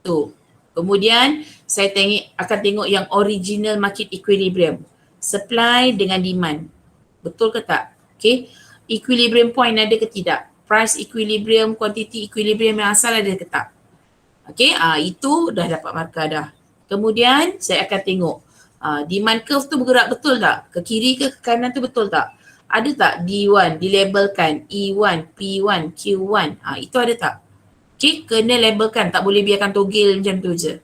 Tu. Kemudian saya akan tengok yang original market equilibrium. Supply dengan demand. Betul ke tak? Okay. Equilibrium point ada ke tidak? Price equilibrium, quantity equilibrium yang asal ada ke tak? Okay. Itu dah dapat markah dah. Kemudian saya akan tengok Demand curve tu bergerak betul tak? Ke kiri ke kanan tu betul tak? Ada tak D1 dilabelkan E1, P1, Q1? Itu ada tak? Okay, kena labelkan. Tak boleh biarkan togel macam tu je.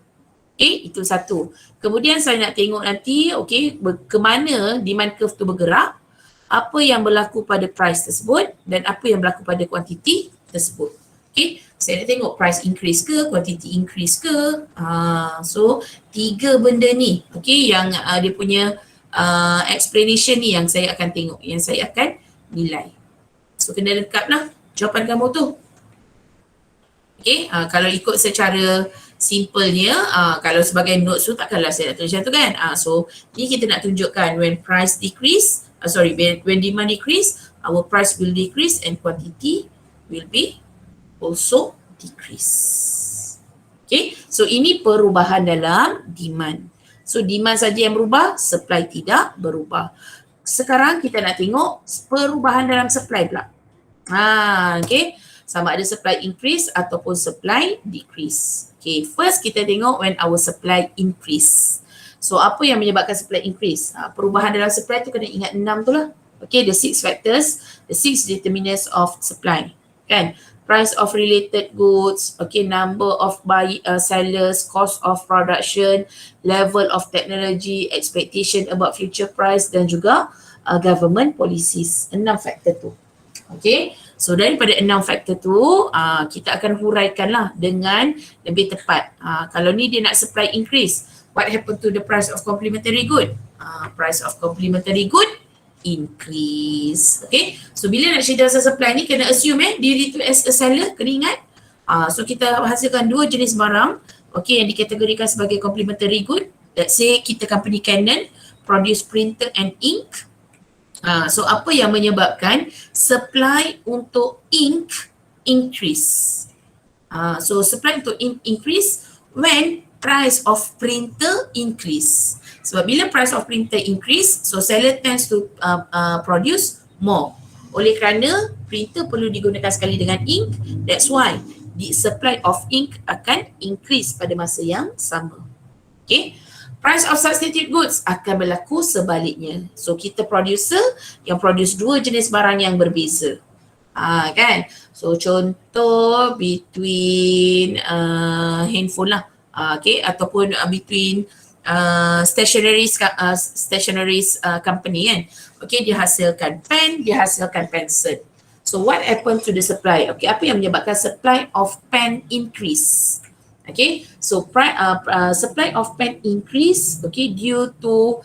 Okay, itu satu. Kemudian saya nak tengok nanti, okay, ke mana demand curve tu bergerak, apa yang berlaku pada price tersebut dan apa yang berlaku pada kuantiti tersebut. Okay, saya nak tengok price increase ke, quantity increase ke. So, 3 benda ni, okay, yang dia punya explanation ni yang saya akan tengok, yang saya akan nilai. So, kena lengkap lah jawapan kamu tu. Okay, kalau ikut secara simpelnya, kalau sebagai notes tu takkanlah saya nak tulis macam tu kan. So, ni kita nak tunjukkan when price decrease, when demand decrease, our price will decrease and quantity will be also decrease. Okay, so ini perubahan dalam demand. So demand saja yang berubah, supply tidak berubah. Sekarang kita nak tengok perubahan dalam supply pula. Okay, sama ada supply increase ataupun supply decrease. Okay, first kita tengok when our supply increase. So apa yang menyebabkan supply increase? Perubahan dalam supply tu kena ingat 6 tu lah. Okay, the 6 factors, the 6 determinants of supply. Kan? Price of related goods, okay, number of sellers, cost of production, level of technology, expectation about future price dan juga government policies. 6 faktor tu. Okay, so daripada 6 faktor tu, kita akan huraikanlah dengan lebih tepat. Kalau ni dia nak supply increase, what happened to the price of complementary good? Price of complementary good increase. Okay, so bila nak cerita pasal supply ni kena assume diri tu as a seller, kena ingat. So kita hasilkan 2 jenis barang, okay, yang dikategorikan sebagai complementary good. Let's say kita company Canon produce printer and ink. So apa yang menyebabkan supply untuk ink increase? So supply untuk ink increase when price of printer increase. Sebab bila price of printer increase, so seller tends to produce more. Oleh kerana printer perlu digunakan sekali dengan ink, that's why the supply of ink akan increase pada masa yang sama. Okay. Price of substitute goods akan berlaku sebaliknya. So kita producer yang produce 2 jenis barang yang berbeza. Kan? So contoh between handphone lah. Okay, ataupun between stationery company kan. Okay, dia hasilkan pen, dia hasilkan pencil. So what happened to the supply? Okay, apa yang menyebabkan supply of pen increase? Okay, so supply of pen increase, okay, due to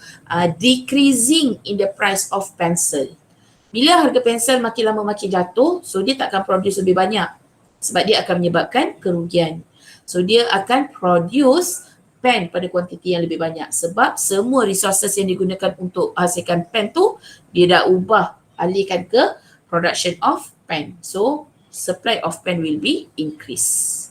decreasing in the price of pencil. Bila harga pensel makin lama makin jatuh, so dia tak akan produce lebih banyak sebab dia akan menyebabkan kerugian. So dia akan produce pen pada kuantiti yang lebih banyak sebab semua resources yang digunakan untuk hasilkan pen tu dia dah ubah, alihkan ke production of pen. So supply of pen will be increase.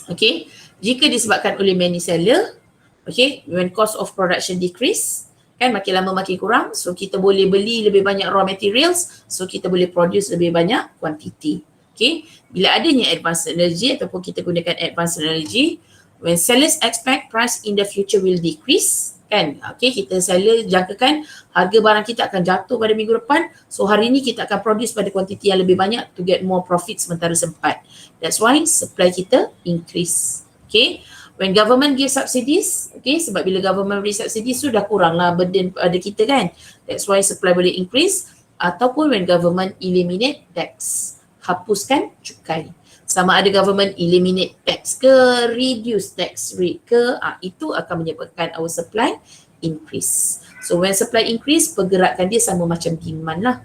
Okay, jika disebabkan oleh many seller, okay, when cost of production decrease, kan makin lama makin kurang, so kita boleh beli lebih banyak raw materials, so kita boleh produce lebih banyak quantity. Okay, bila adanya advanced energy ataupun kita gunakan advanced energy, when sellers expect price in the future will decrease, kan, okay, kita seller jangkakan harga barang kita akan jatuh pada minggu depan, so hari ni kita akan produce pada kuantiti yang lebih banyak to get more profit sementara sempat. That's why supply kita increase. Okay, when government give subsidies, okay, sebab bila government beri subsidies tu dah kurang lah burden pada kita kan, that's why supply boleh increase. Ataupun when government eliminate tax, hapuskan cukai. Sama ada government eliminate tax ke, reduce tax rate ke, itu akan menyebabkan our supply increase. So when supply increase, pergerakan dia sama macam demand lah.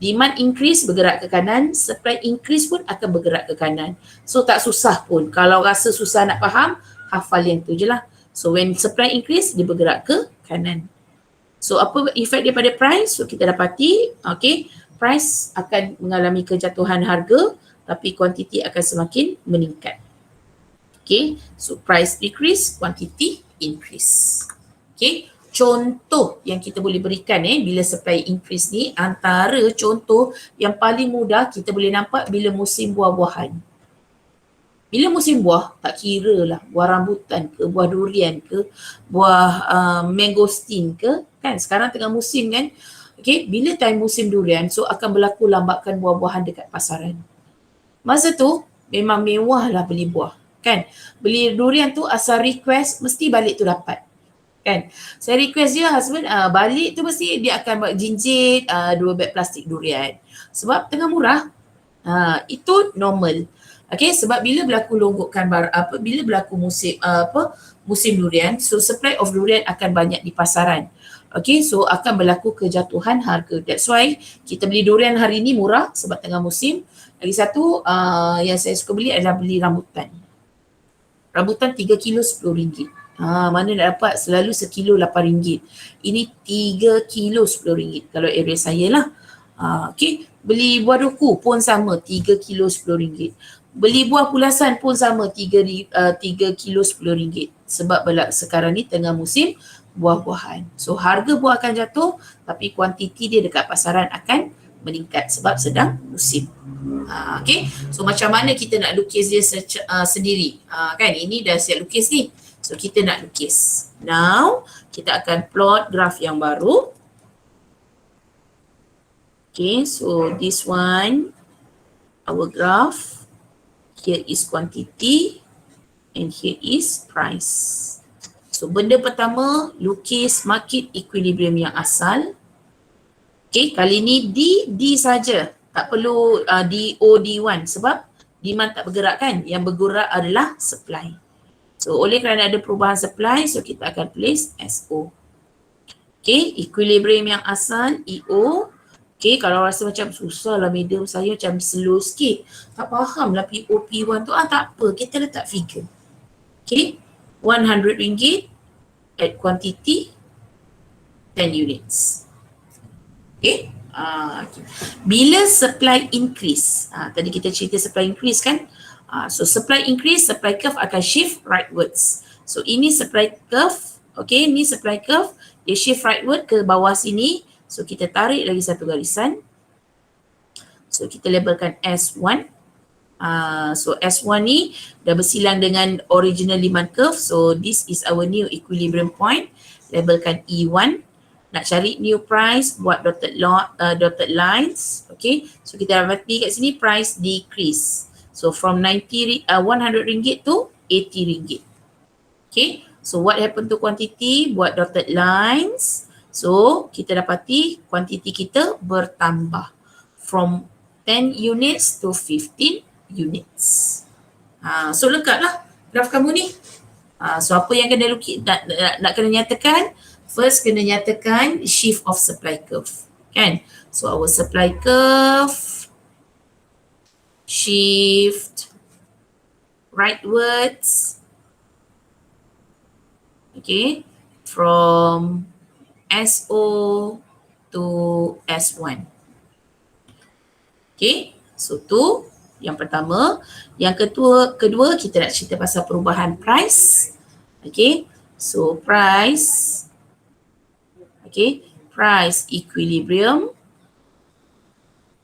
Demand increase bergerak ke kanan, supply increase pun akan bergerak ke kanan. So tak susah pun. Kalau rasa susah nak faham, hafal yang tu je lah. So when supply increase, dia bergerak ke kanan. So apa efek dia pada price? So kita dapati, okay, price akan mengalami kejatuhan harga tapi kuantiti akan semakin meningkat. Okay, so price decrease, quantity increase. Okay, contoh yang kita boleh berikan bila supply increase ni, antara contoh yang paling mudah kita boleh nampak bila musim buah-buahan. Bila musim buah, tak kira lah buah rambutan ke, buah durian ke, buah mangosteen ke, kan sekarang tengah musim kan. Okay, bila time musim durian, so akan berlaku lambakan buah-buahan dekat pasaran. Masa tu memang mewah lah beli buah, kan. Beli durian tu asal request mesti balik tu dapat, kan. Saya request dia husband balik tu mesti dia akan buat jinjit 2 beg plastik durian. Sebab tengah murah. Itu normal. Okay, sebab bila berlaku longgokan bila berlaku musim durian, so supply of durian akan banyak di pasaran. Okay, so akan berlaku kejatuhan harga. That's why kita beli durian hari ni murah sebab tengah musim. Lagi satu yang saya suka beli adalah beli rambutan. Rambutan 3 kilo RM10. Mana nak dapat selalu sekilo RM8. Ini 3 kilo RM10 kalau area saya lah. Okay, beli buah doku pun sama 3 kilo RM10. Beli buah pulasan pun sama 3 kilo RM10. Sebab sekarang ni tengah musim buah-buahan. So harga buah akan jatuh tapi kuantiti dia dekat pasaran akan meningkat sebab sedang musim. Okay, so macam mana kita nak lukis dia sendiri. Kan ini dah siap lukis ni. So kita nak lukis. Now kita akan plot graf yang baru. Okay, so this one our graph. Here is quantity and here is price. So benda pertama, lukis market equilibrium yang asal. Okay, kali ni D saja. Tak perlu DO, D1 sebab demand tak bergerak kan. Yang bergerak adalah supply. So oleh kerana ada perubahan supply, so kita akan place SO. Okay, equilibrium yang asal, EO. Okay, kalau rasa macam susah lah medium saya macam slow sikit. Tak faham lah PO, P1 tu. Tak apa, kita letak figure. Okay, RM100 at quantity 10 units. Okay. Bila supply increase, tadi kita cerita supply increase kan. So supply increase, supply curve akan shift rightwards. So ini supply curve, okay, ini supply curve, dia shift rightward ke bawah sini. So kita tarik lagi satu garisan. So kita labelkan S1. So S1 ni dah bersilang dengan original demand curve. So this is our new equilibrium point. Labelkan E1. Nak cari new price, buat dotted lines. Okay, so kita dapati kat sini price decrease. So from RM100 to RM80. Okay, so what happened to quantity? Buat dotted lines. So kita dapati quantity kita bertambah from 10 units to 15 units. So lengkap lah graf kamu ni. So apa yang kena nak kena nyatakan? First kena nyatakan shift of supply curve, kan? So our supply curve shift rightwards, okay, from SO to S1. Okay, so tu yang pertama. Yang kedua kita nak cerita pasal perubahan price. Okay, so price. Okay, price equilibrium,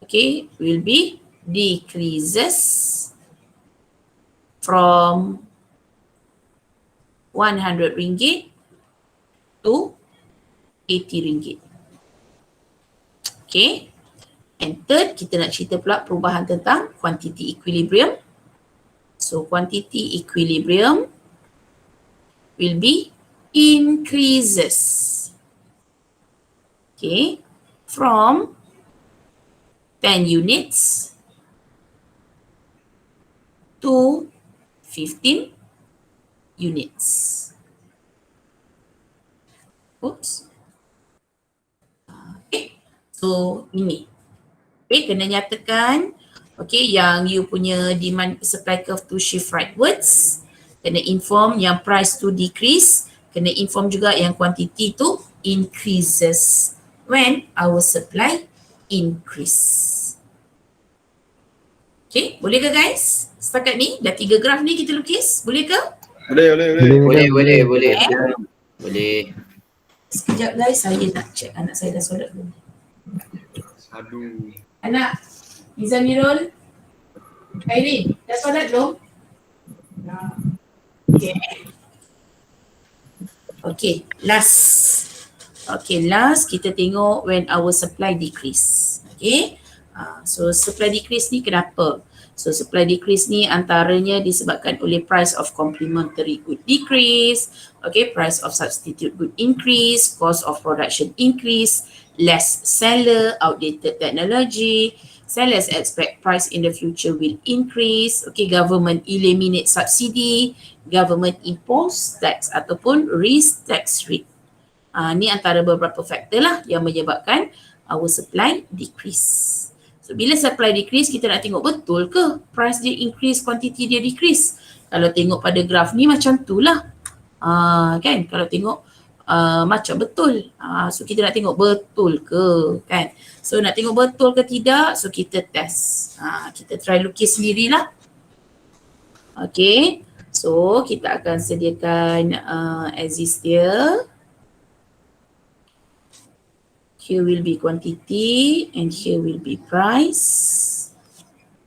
okay, will be decreases from RM100 to RM80. Okay, and third kita nak cerita pula perubahan tentang quantity equilibrium. So quantity equilibrium will be increases. Okay, from 10 units to 15 units. Oops. Okay, so ini. Okay, kena nyatakan okay, yang you punya demand supply curve to shift rightwards. Kena inform yang price to decrease. Kena inform juga yang quantity to increases when our supply increase. Okay, boleh ke guys? Setakat ni, dah 3 graf ni kita lukis. Boleh ke? Boleh. Sekejap guys, saya nak check anak saya dah solat belum. Aduh. Anak, Izamirul, Aileen, dah solat belum? Okay. Okay, last. Okay, last kita tengok when our supply decrease. Okay. So supply decrease ni kenapa? So supply decrease ni antaranya disebabkan oleh price of complementary good decrease, okay, price of substitute good increase, cost of production increase, less seller, outdated technology, sellers expect price in the future will increase, okay, government eliminate subsidy, government impose tax ataupun raise tax rate. Ni antara beberapa faktor lah yang menyebabkan our supply decrease. So bila supply decrease, kita nak tengok betul ke price dia increase, quantity dia decrease. Kalau tengok pada graf ni macam tu lah. Kan, kalau tengok macam betul. So kita nak tengok betul ke kan. So nak tengok betul ke tidak, so kita test. Kita try lukis sendirilah. Okay, so kita akan sediakan axis dia. Here will be quantity and here will be price.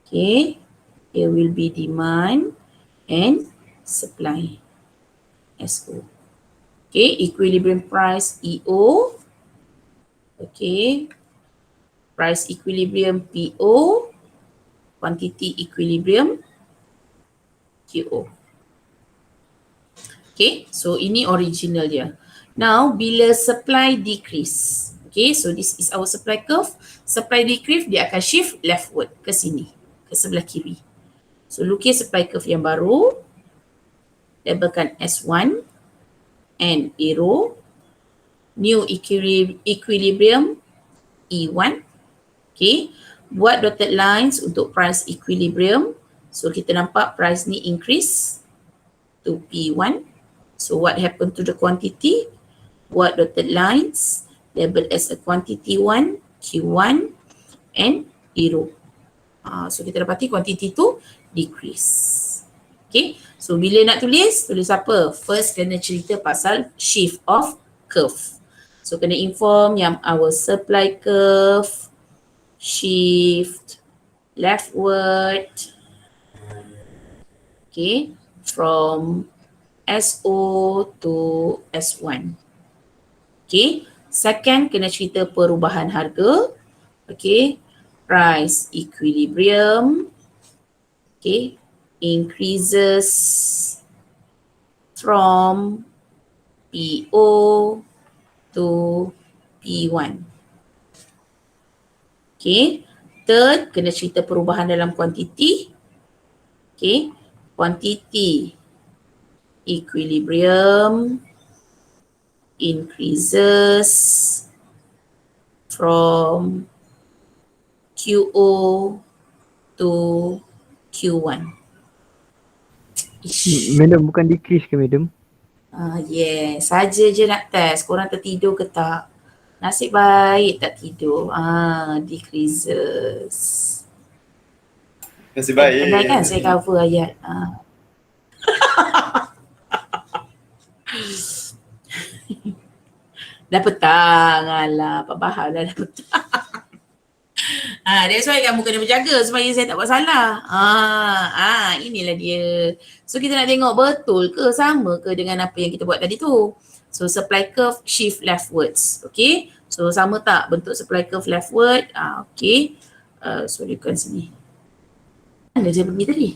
Okay, here will be demand and supply. SO. Okay, equilibrium price EO. Okay, price equilibrium PO. Quantity equilibrium QO. Okay, so ini original dia. Now, bila supply decrease. Okay, so this is our supply curve. Supply decrease, dia akan shift leftward ke sini, ke sebelah kiri. So, lukis supply curve yang baru. Labelkan S1 and arrow. New equilibrium E1. Okay, buat dotted lines untuk price equilibrium. So, kita nampak price ni increase to P1. So, what happened to the quantity? Buat dotted lines. Label as a quantity 1, Q1 and arrow. So kita dapati quantity tu decrease. Okay, so bila nak tulis apa? First kena cerita pasal shift of curve. So kena inform yang our supply curve shift leftward. Okay, from SO to S1. Okay. Second, kena cerita perubahan harga. Okay. Price equilibrium. Okay. Increases from PO to P1. Okay. Third, kena cerita perubahan dalam quantity. Okay. Quantity equilibrium increases from QO to Q1. Madam, bukan decrease ke madam? Yeah, saja je nak test. Korang tertidur ke tak? Nasib baik tak tidur. Decreases. Nasib baik. Pandai kan saya cover ayat. Dah petang, alah, Pak Bahar dah petang. That's why kamu kena berjaga supaya saya tak buat salah. Inilah dia. So kita nak tengok betul ke sama ke dengan apa yang kita buat tadi tu. So supply curve shift leftwards. Okay. So sama tak bentuk supply curve leftward? Okay. Sorry bukan sini. Mana saya pergi tadi?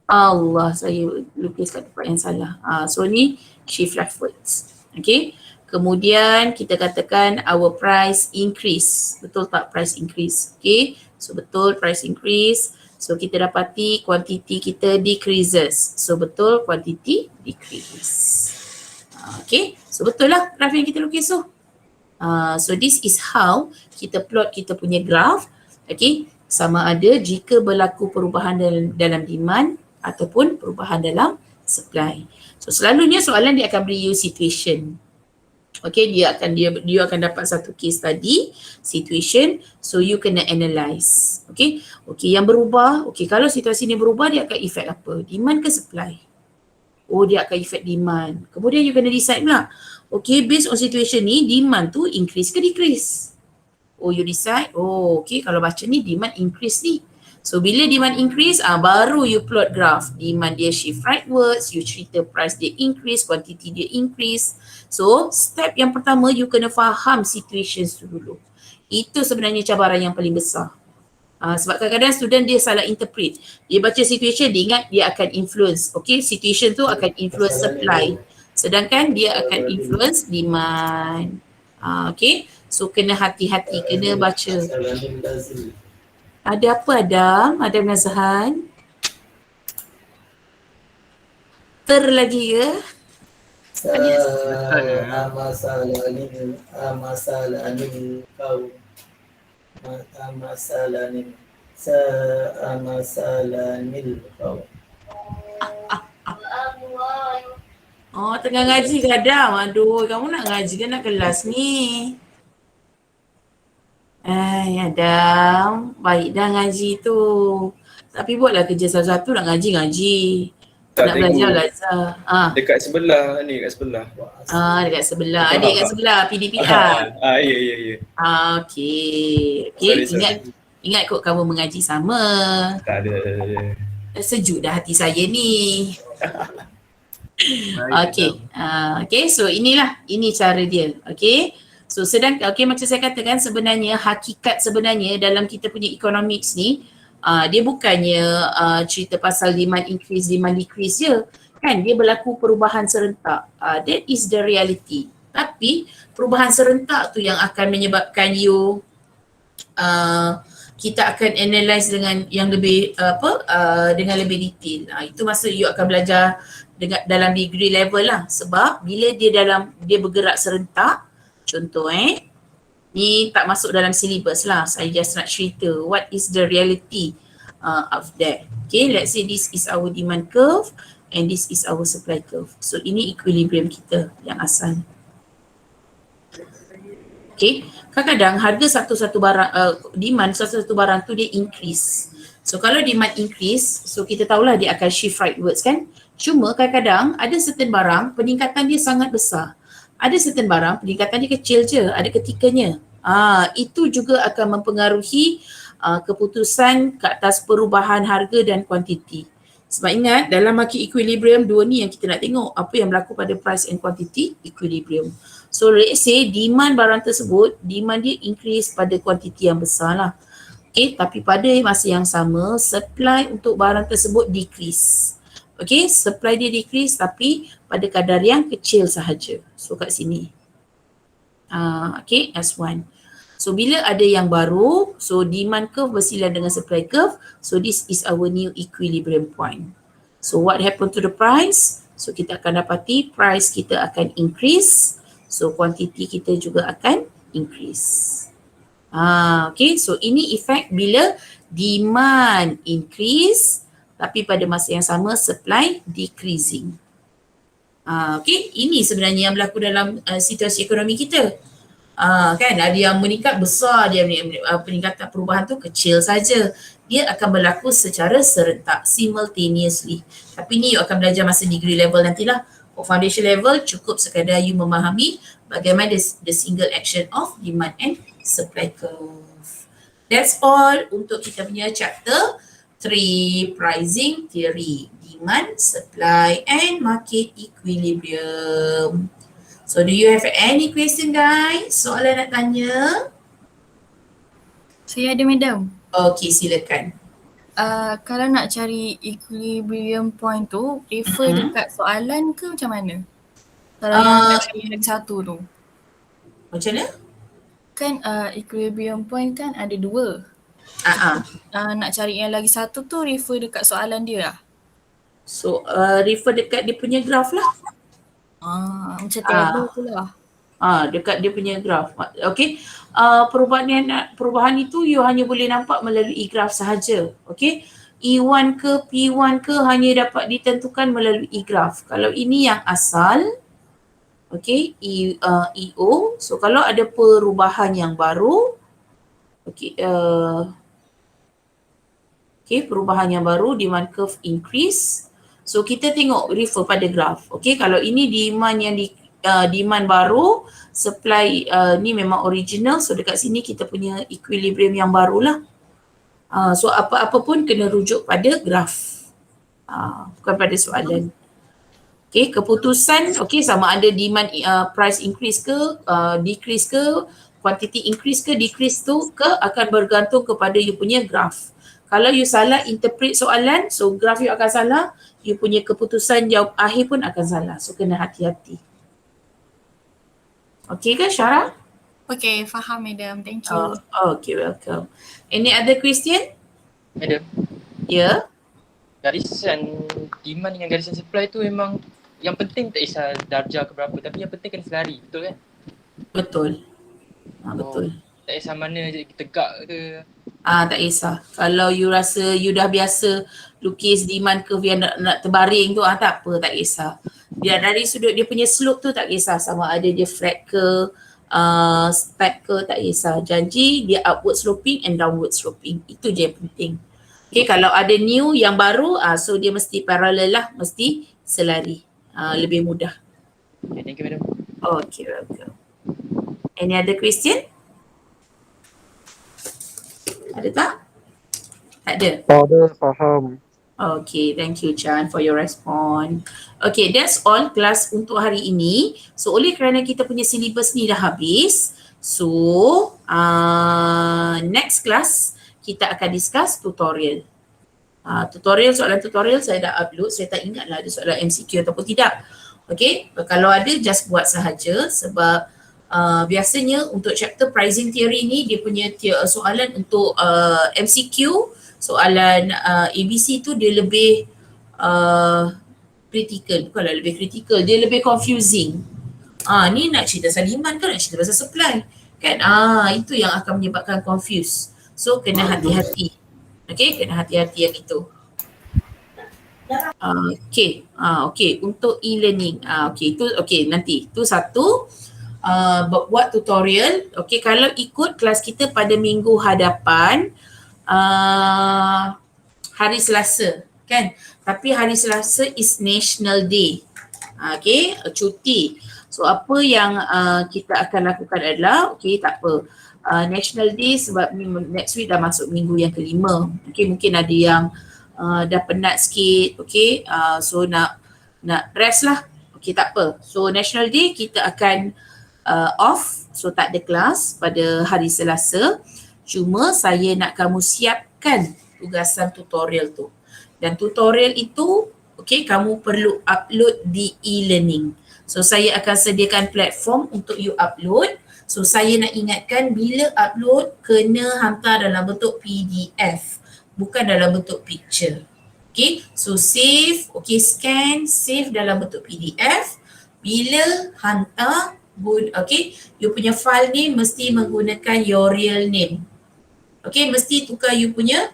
Allah, saya lukis kat tempat yang salah. So ni shift leftwards. Okay. Kemudian kita katakan our price increase. Betul tak price increase? Okay. So betul price increase. So kita dapati quantity kita decreases. So betul quantity decrease. Okay. So betul lah graf yang kita lukis tu. So this is how kita plot kita punya graph. Okay. Sama ada jika berlaku perubahan dalam demand ataupun perubahan dalam supply. So selalunya soalan dia akan beri you situation. Okay, dia akan dapat satu case tadi, situation, so you kena analyse. Okay, yang berubah, kalau situasi ni berubah dia akan effect apa? Demand ke supply? Oh, dia akan effect demand. Kemudian you kena decide pula. Okay, based on situation ni, demand tu increase ke decrease? Oh, you decide, kalau baca ni demand increase ni. So bila demand increase, baru you plot graph. Demand dia shift rightwards, you cerita price dia increase, quantity dia increase. So step yang pertama you kena faham situations tu dulu. Itu sebenarnya cabaran yang paling besar. Sebab kadang-kadang student dia salah interpret. Dia baca situation, dia ingat dia akan influence. Okay, situation tu akan influence supply. Sedangkan dia akan influence demand. Okay, so kena hati-hati, kena baca. Ada apa Adam? Adam Nazhan? Lagi ke? Oh, tengah ngaji ke Adam? Aduh, kamu nak ngaji ke nak kelas ni? Adam, baik dah ngaji tu. Tapi buatlah kerja satu-satu, nak ngaji. Tak Nak belajar. Dekat sebelah ni, kat sebelah. Dekat sebelah. Adik kat sebelah, PDPR. Ya. Okey. Sorry. Ingat kot kamu mengaji sama. Tak ada. Sejuk dah hati saya ni. Okay, so ini cara dia. Okay. So macam saya katakan, sebenarnya hakikat sebenarnya dalam kita punya economics ni, dia bukannya cerita pasal demand increase, demand decrease je. Kan dia berlaku perubahan serentak. That is the reality. Tapi perubahan serentak tu yang akan menyebabkan you kita akan analyse dengan yang lebih dengan lebih detail. Itu maksud you akan belajar dalam degree level lah. Sebab bila dia bergerak serentak, contoh ni tak masuk dalam syllabus lah. Saya just nak cerita what is the reality of that. Okay, let's say this is our demand curve and this is our supply curve. So ini equilibrium kita yang asal. Okay, kadang-kadang harga satu-satu barang, demand satu-satu barang tu dia increase. So kalau demand increase, so kita tahulah dia akan shift rightwards kan. Cuma kadang-kadang ada certain barang peningkatan dia sangat besar. Ada certain barang peningkatan dia kecil je, ada ketikanya. Itu juga akan mempengaruhi keputusan ke atas perubahan harga dan kuantiti. Sebab ingat dalam market equilibrium, dua ni yang kita nak tengok, apa yang berlaku pada price and quantity equilibrium. So let's say demand barang tersebut, demand dia increase pada kuantiti yang besar lah. Okay, tapi pada masa yang sama, supply untuk barang tersebut decrease. Okay, supply dia decrease tapi pada kadar yang kecil sahaja. So kat sini. Okay, S1. So bila ada yang baru, so demand curve bersila dengan supply curve. So this is our new equilibrium point. So what happened to the price? So kita akan dapati price kita akan increase. So quantity kita juga akan increase. Okay, so ini efek bila demand increase tapi pada masa yang sama supply decreasing. Okay, ini sebenarnya yang berlaku dalam situasi ekonomi kita. Kan ada yang meningkat besar, dia peningkatan perubahan tu kecil saja. Dia akan berlaku secara serentak, simultaneously. Tapi ni you akan belajar masa degree level nantilah. For foundation level cukup sekadar you memahami bagaimana the single action of demand and supply curve. That's all untuk kita punya chapter 3 pricing theory, demand, supply and market equilibrium. So do you have any question guys? Soalan nak tanya? Saya ada madam. Okay, silakan. Kalau nak cari equilibrium point tu, refer dekat soalan ke macam mana? Kalau nak cari yang lagi satu tu. Macam mana? Kan equilibrium point kan ada dua. Nak cari yang lagi satu tu refer dekat soalan dia lah. So refer dekat dia punya graph lah. Macam table tu lah. Dekat dia punya graph. Okay. Perubahan itu you hanya boleh nampak melalui graph sahaja. Okay. E1 ke P1 ke hanya dapat ditentukan melalui graph. Kalau ini yang asal, okay, EO. So kalau ada perubahan yang baru, okay, perubahan yang baru, demand curve increase. So kita tengok refer pada graph. Okay, kalau ini demand yang demand baru, supply ni memang original. So dekat sini kita punya equilibrium yang barulah. So apa-apa pun kena rujuk pada graf. Bukan pada soalan. Okay, keputusan sama ada demand price increase ke decrease ke, quantity increase ke decrease tu ke akan bergantung kepada you punya graf. Kalau you salah interpret soalan, so graf you akan salah, you punya keputusan jawab akhir pun akan salah. So kena hati-hati. Okay ke Syarah? Okay, faham madam. Thank you. Okay, welcome. Any other question? Madam, Ya. garisan demand dengan garisan supply tu memang yang penting tak kisah darjah ke berapa, tapi yang penting kena selari, betul kan? Betul. Betul. Tak kisah mana je tegak ke. Tak kisah. Kalau you rasa you dah biasa lukis demand curve yang nak terbaring tu, tak apa, tak kisah. Dia dari sudut dia punya slope tu tak kisah, sama ada dia flat ke, step ke, tak kisah. Janji dia upward sloping and downward sloping. Itu je yang penting. Okay, kalau ada new yang baru, so dia mesti parallel lah, mesti selari. Lebih mudah. Okay, thank you madam. Okay, welcome. Any other question? Ada tak? Tak ada? Ada, faham. Okay, thank you Chan for your response. Okay, that's all kelas untuk hari ini. So oleh kerana kita punya syllabus ni dah habis, so next class kita akan discuss tutorial. Soalan tutorial saya dah upload, saya tak ingat lah ada soalan MCQ ataupun tidak. Okay, kalau ada just buat sahaja sebab biasanya untuk chapter pricing theory ni dia punya soalan untuk MCQ, soalan ABC tu dia lebih critical, bukanlah lebih critical, dia lebih confusing. Ni nak cerita saliman kan, nak cerita pasal supply kan, itu yang akan menyebabkan confuse. So kena hati-hati. Okay, kena hati-hati yang itu. Okay, untuk e-learning. Nanti tu satu, buat tutorial. Okay, kalau ikut kelas kita pada minggu hadapan, hari Selasa kan, tapi hari Selasa is National Day. Okay, cuti. So apa yang kita akan lakukan adalah, tak apa, National Day sebab next week dah masuk minggu yang kelima. Okay, mungkin ada yang dah penat sikit, so nak rest lah. Okay, tak apa. So National Day kita akan off, so tak ada kelas pada hari Selasa. Cuma saya nak kamu siapkan tugasan tutorial tu. Dan tutorial itu, kamu perlu upload di e-learning. So saya akan sediakan platform untuk you upload. So saya nak ingatkan bila upload kena hantar dalam bentuk PDF, bukan dalam bentuk picture. Okay, so save, scan, save dalam bentuk PDF. Bila hantar, you punya file ni mesti menggunakan your real name. Okay, mesti tukar you punya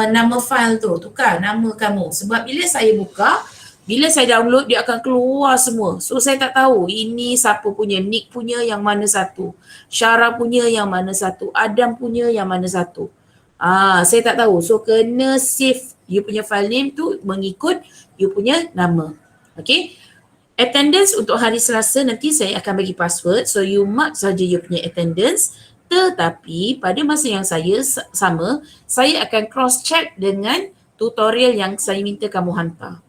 nama file tu, tukar nama kamu. Sebab bila saya buka, bila saya download dia akan keluar semua. So saya tak tahu ini siapa punya, Nick punya yang mana satu, Syara punya yang mana satu, Adam punya yang mana satu. Saya tak tahu. So kena save you punya file name tu mengikut you punya nama. Okay. Attendance untuk hari Selasa nanti saya akan bagi password. So you mark saja you punya attendance. Tetapi pada masa yang saya akan cross check dengan tutorial yang saya minta kamu hantar.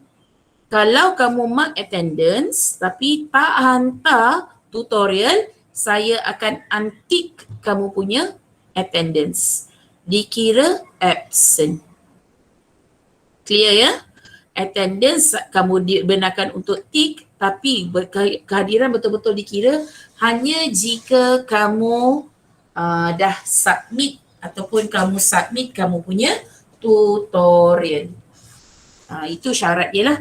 Kalau kamu mark attendance tapi tak hantar tutorial, saya akan untick kamu punya attendance. Dikira absent. Clear ya? Attendance kamu dibenarkan untuk tick, tapi kehadiran betul-betul dikira hanya jika kamu dah submit ataupun kamu submit kamu punya tutorial. Itu syarat dia lah.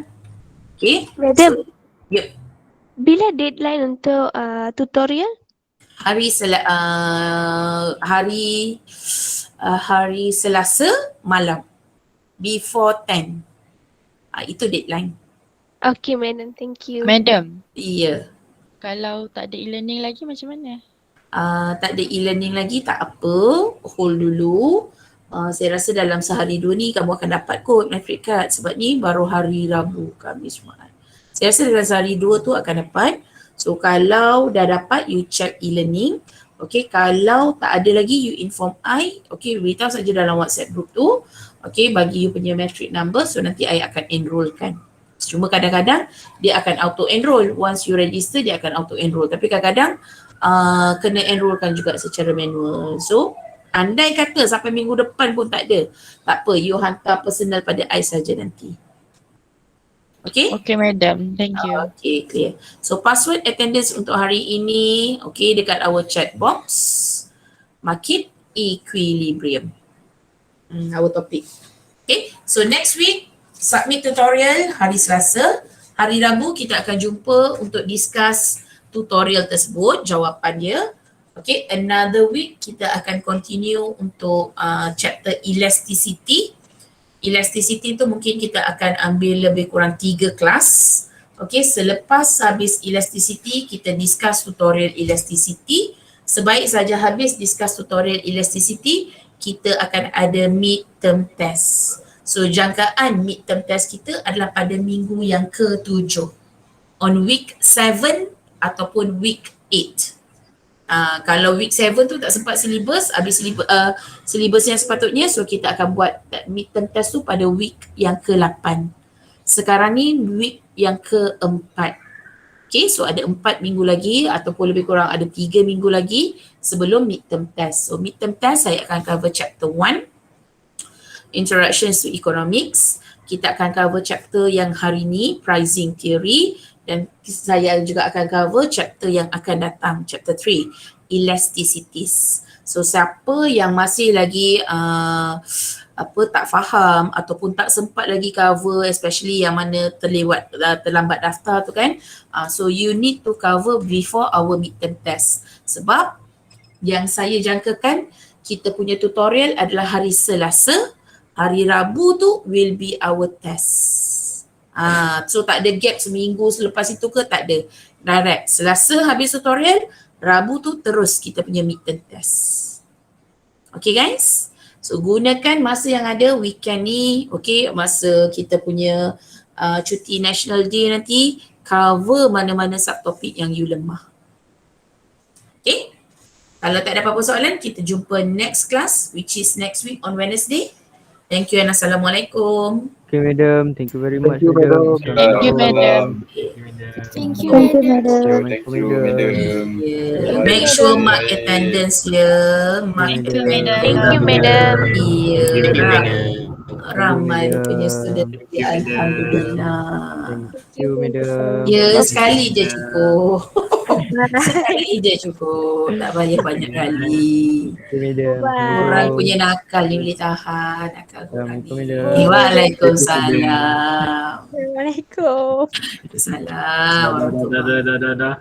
Okay. Madam, Yep. bila deadline untuk tutorial? Hari Selasa malam before 10. Itu deadline. Okay, madam. Thank you. Madam, Ya. kalau tak ada e-learning lagi macam mana? Tak ada e-learning lagi, tak apa. Hold dulu. Saya rasa dalam sehari dua ni kamu akan dapat kot Matric Card sebab ni baru hari Rabu, Khamis, Jumaat. Saya rasa dalam sehari dua tu akan dapat. So kalau dah dapat, you check e-learning. Okay, kalau tak ada lagi you inform I, okay, beritahu saja dalam WhatsApp group tu, okay, bagi you punya metric number, so nanti I akan enrollkan. Cuma kadang-kadang dia akan auto enroll, once you register dia akan auto enroll, tapi kadang-kadang kena enrollkan juga secara manual. So andai kata sampai minggu depan pun tak ada, tak apa, you hantar personal pada I saja nanti. Okay? Okay, madam. Thank you. Okay, clear. So password attendance untuk hari ini, okay, dekat our chat box. Market equilibrium. Our topic. Okay, so next week submit tutorial hari Selasa. Hari Rabu kita akan jumpa untuk discuss tutorial tersebut, jawapan dia. Okay, another week kita akan continue untuk chapter elasticity. Elasticity tu mungkin kita akan ambil lebih kurang 3 kelas. Okay, selepas habis elasticity kita discuss tutorial elasticity. Sebaik saja habis discuss tutorial elasticity, kita akan ada midterm test. So jangkaan midterm test kita adalah pada minggu yang ke-7. On week 7 ataupun week 8. Kalau week 7 tu tak sempat syllabus, habis syllabus yang sepatutnya, so kita akan buat midterm test tu pada week yang ke-8. Sekarang ni week yang ke-4. Okay, so ada 4 minggu lagi ataupun lebih kurang ada 3 minggu lagi sebelum midterm test. So midterm test saya akan cover chapter 1, Introductions to Economics. Kita akan cover chapter yang hari ni, Pricing Theory. Dan saya juga akan cover chapter yang akan datang, chapter 3, Elasticities. So siapa yang masih lagi tak faham ataupun tak sempat lagi cover, especially yang mana terlambat daftar tu kan, so you need to cover before our midterm test. Sebab yang saya jangkakan kita punya tutorial adalah hari Selasa, hari Rabu tu will be our test. So tak ada gap seminggu selepas itu ke, tak ada. Direct. Selasa habis tutorial, Rabu tu terus kita punya midterm test. Okay guys? So gunakan masa yang ada weekend ni, okay, masa kita punya cuti National Day nanti, cover mana-mana subtopik yang you lemah. Okay? Kalau tak ada apa-apa soalan, kita jumpa next class, which is next week on Wednesday. Thank you and Assalamualaikum. Okay, madam. Thank you very much, Thank madam. you, madam. Thank you, madam. Thank you, madam. Yeah. Make sure mark attendance ya. Mark Thank you, attendance. Thank you, madam. Iya. Ramai punya student. Alhamdulillah. Thank you, madam. Ya, sekali je cukup. Sekali je cukup. Tak payah banyak kali. Okay, madam. Orang punya nakal ni boleh tahan. Nakal korang Assalamualaikum, ni. madam. Waalaikumsalam. Assalamualaikum. Waalaikumsalam. Dah.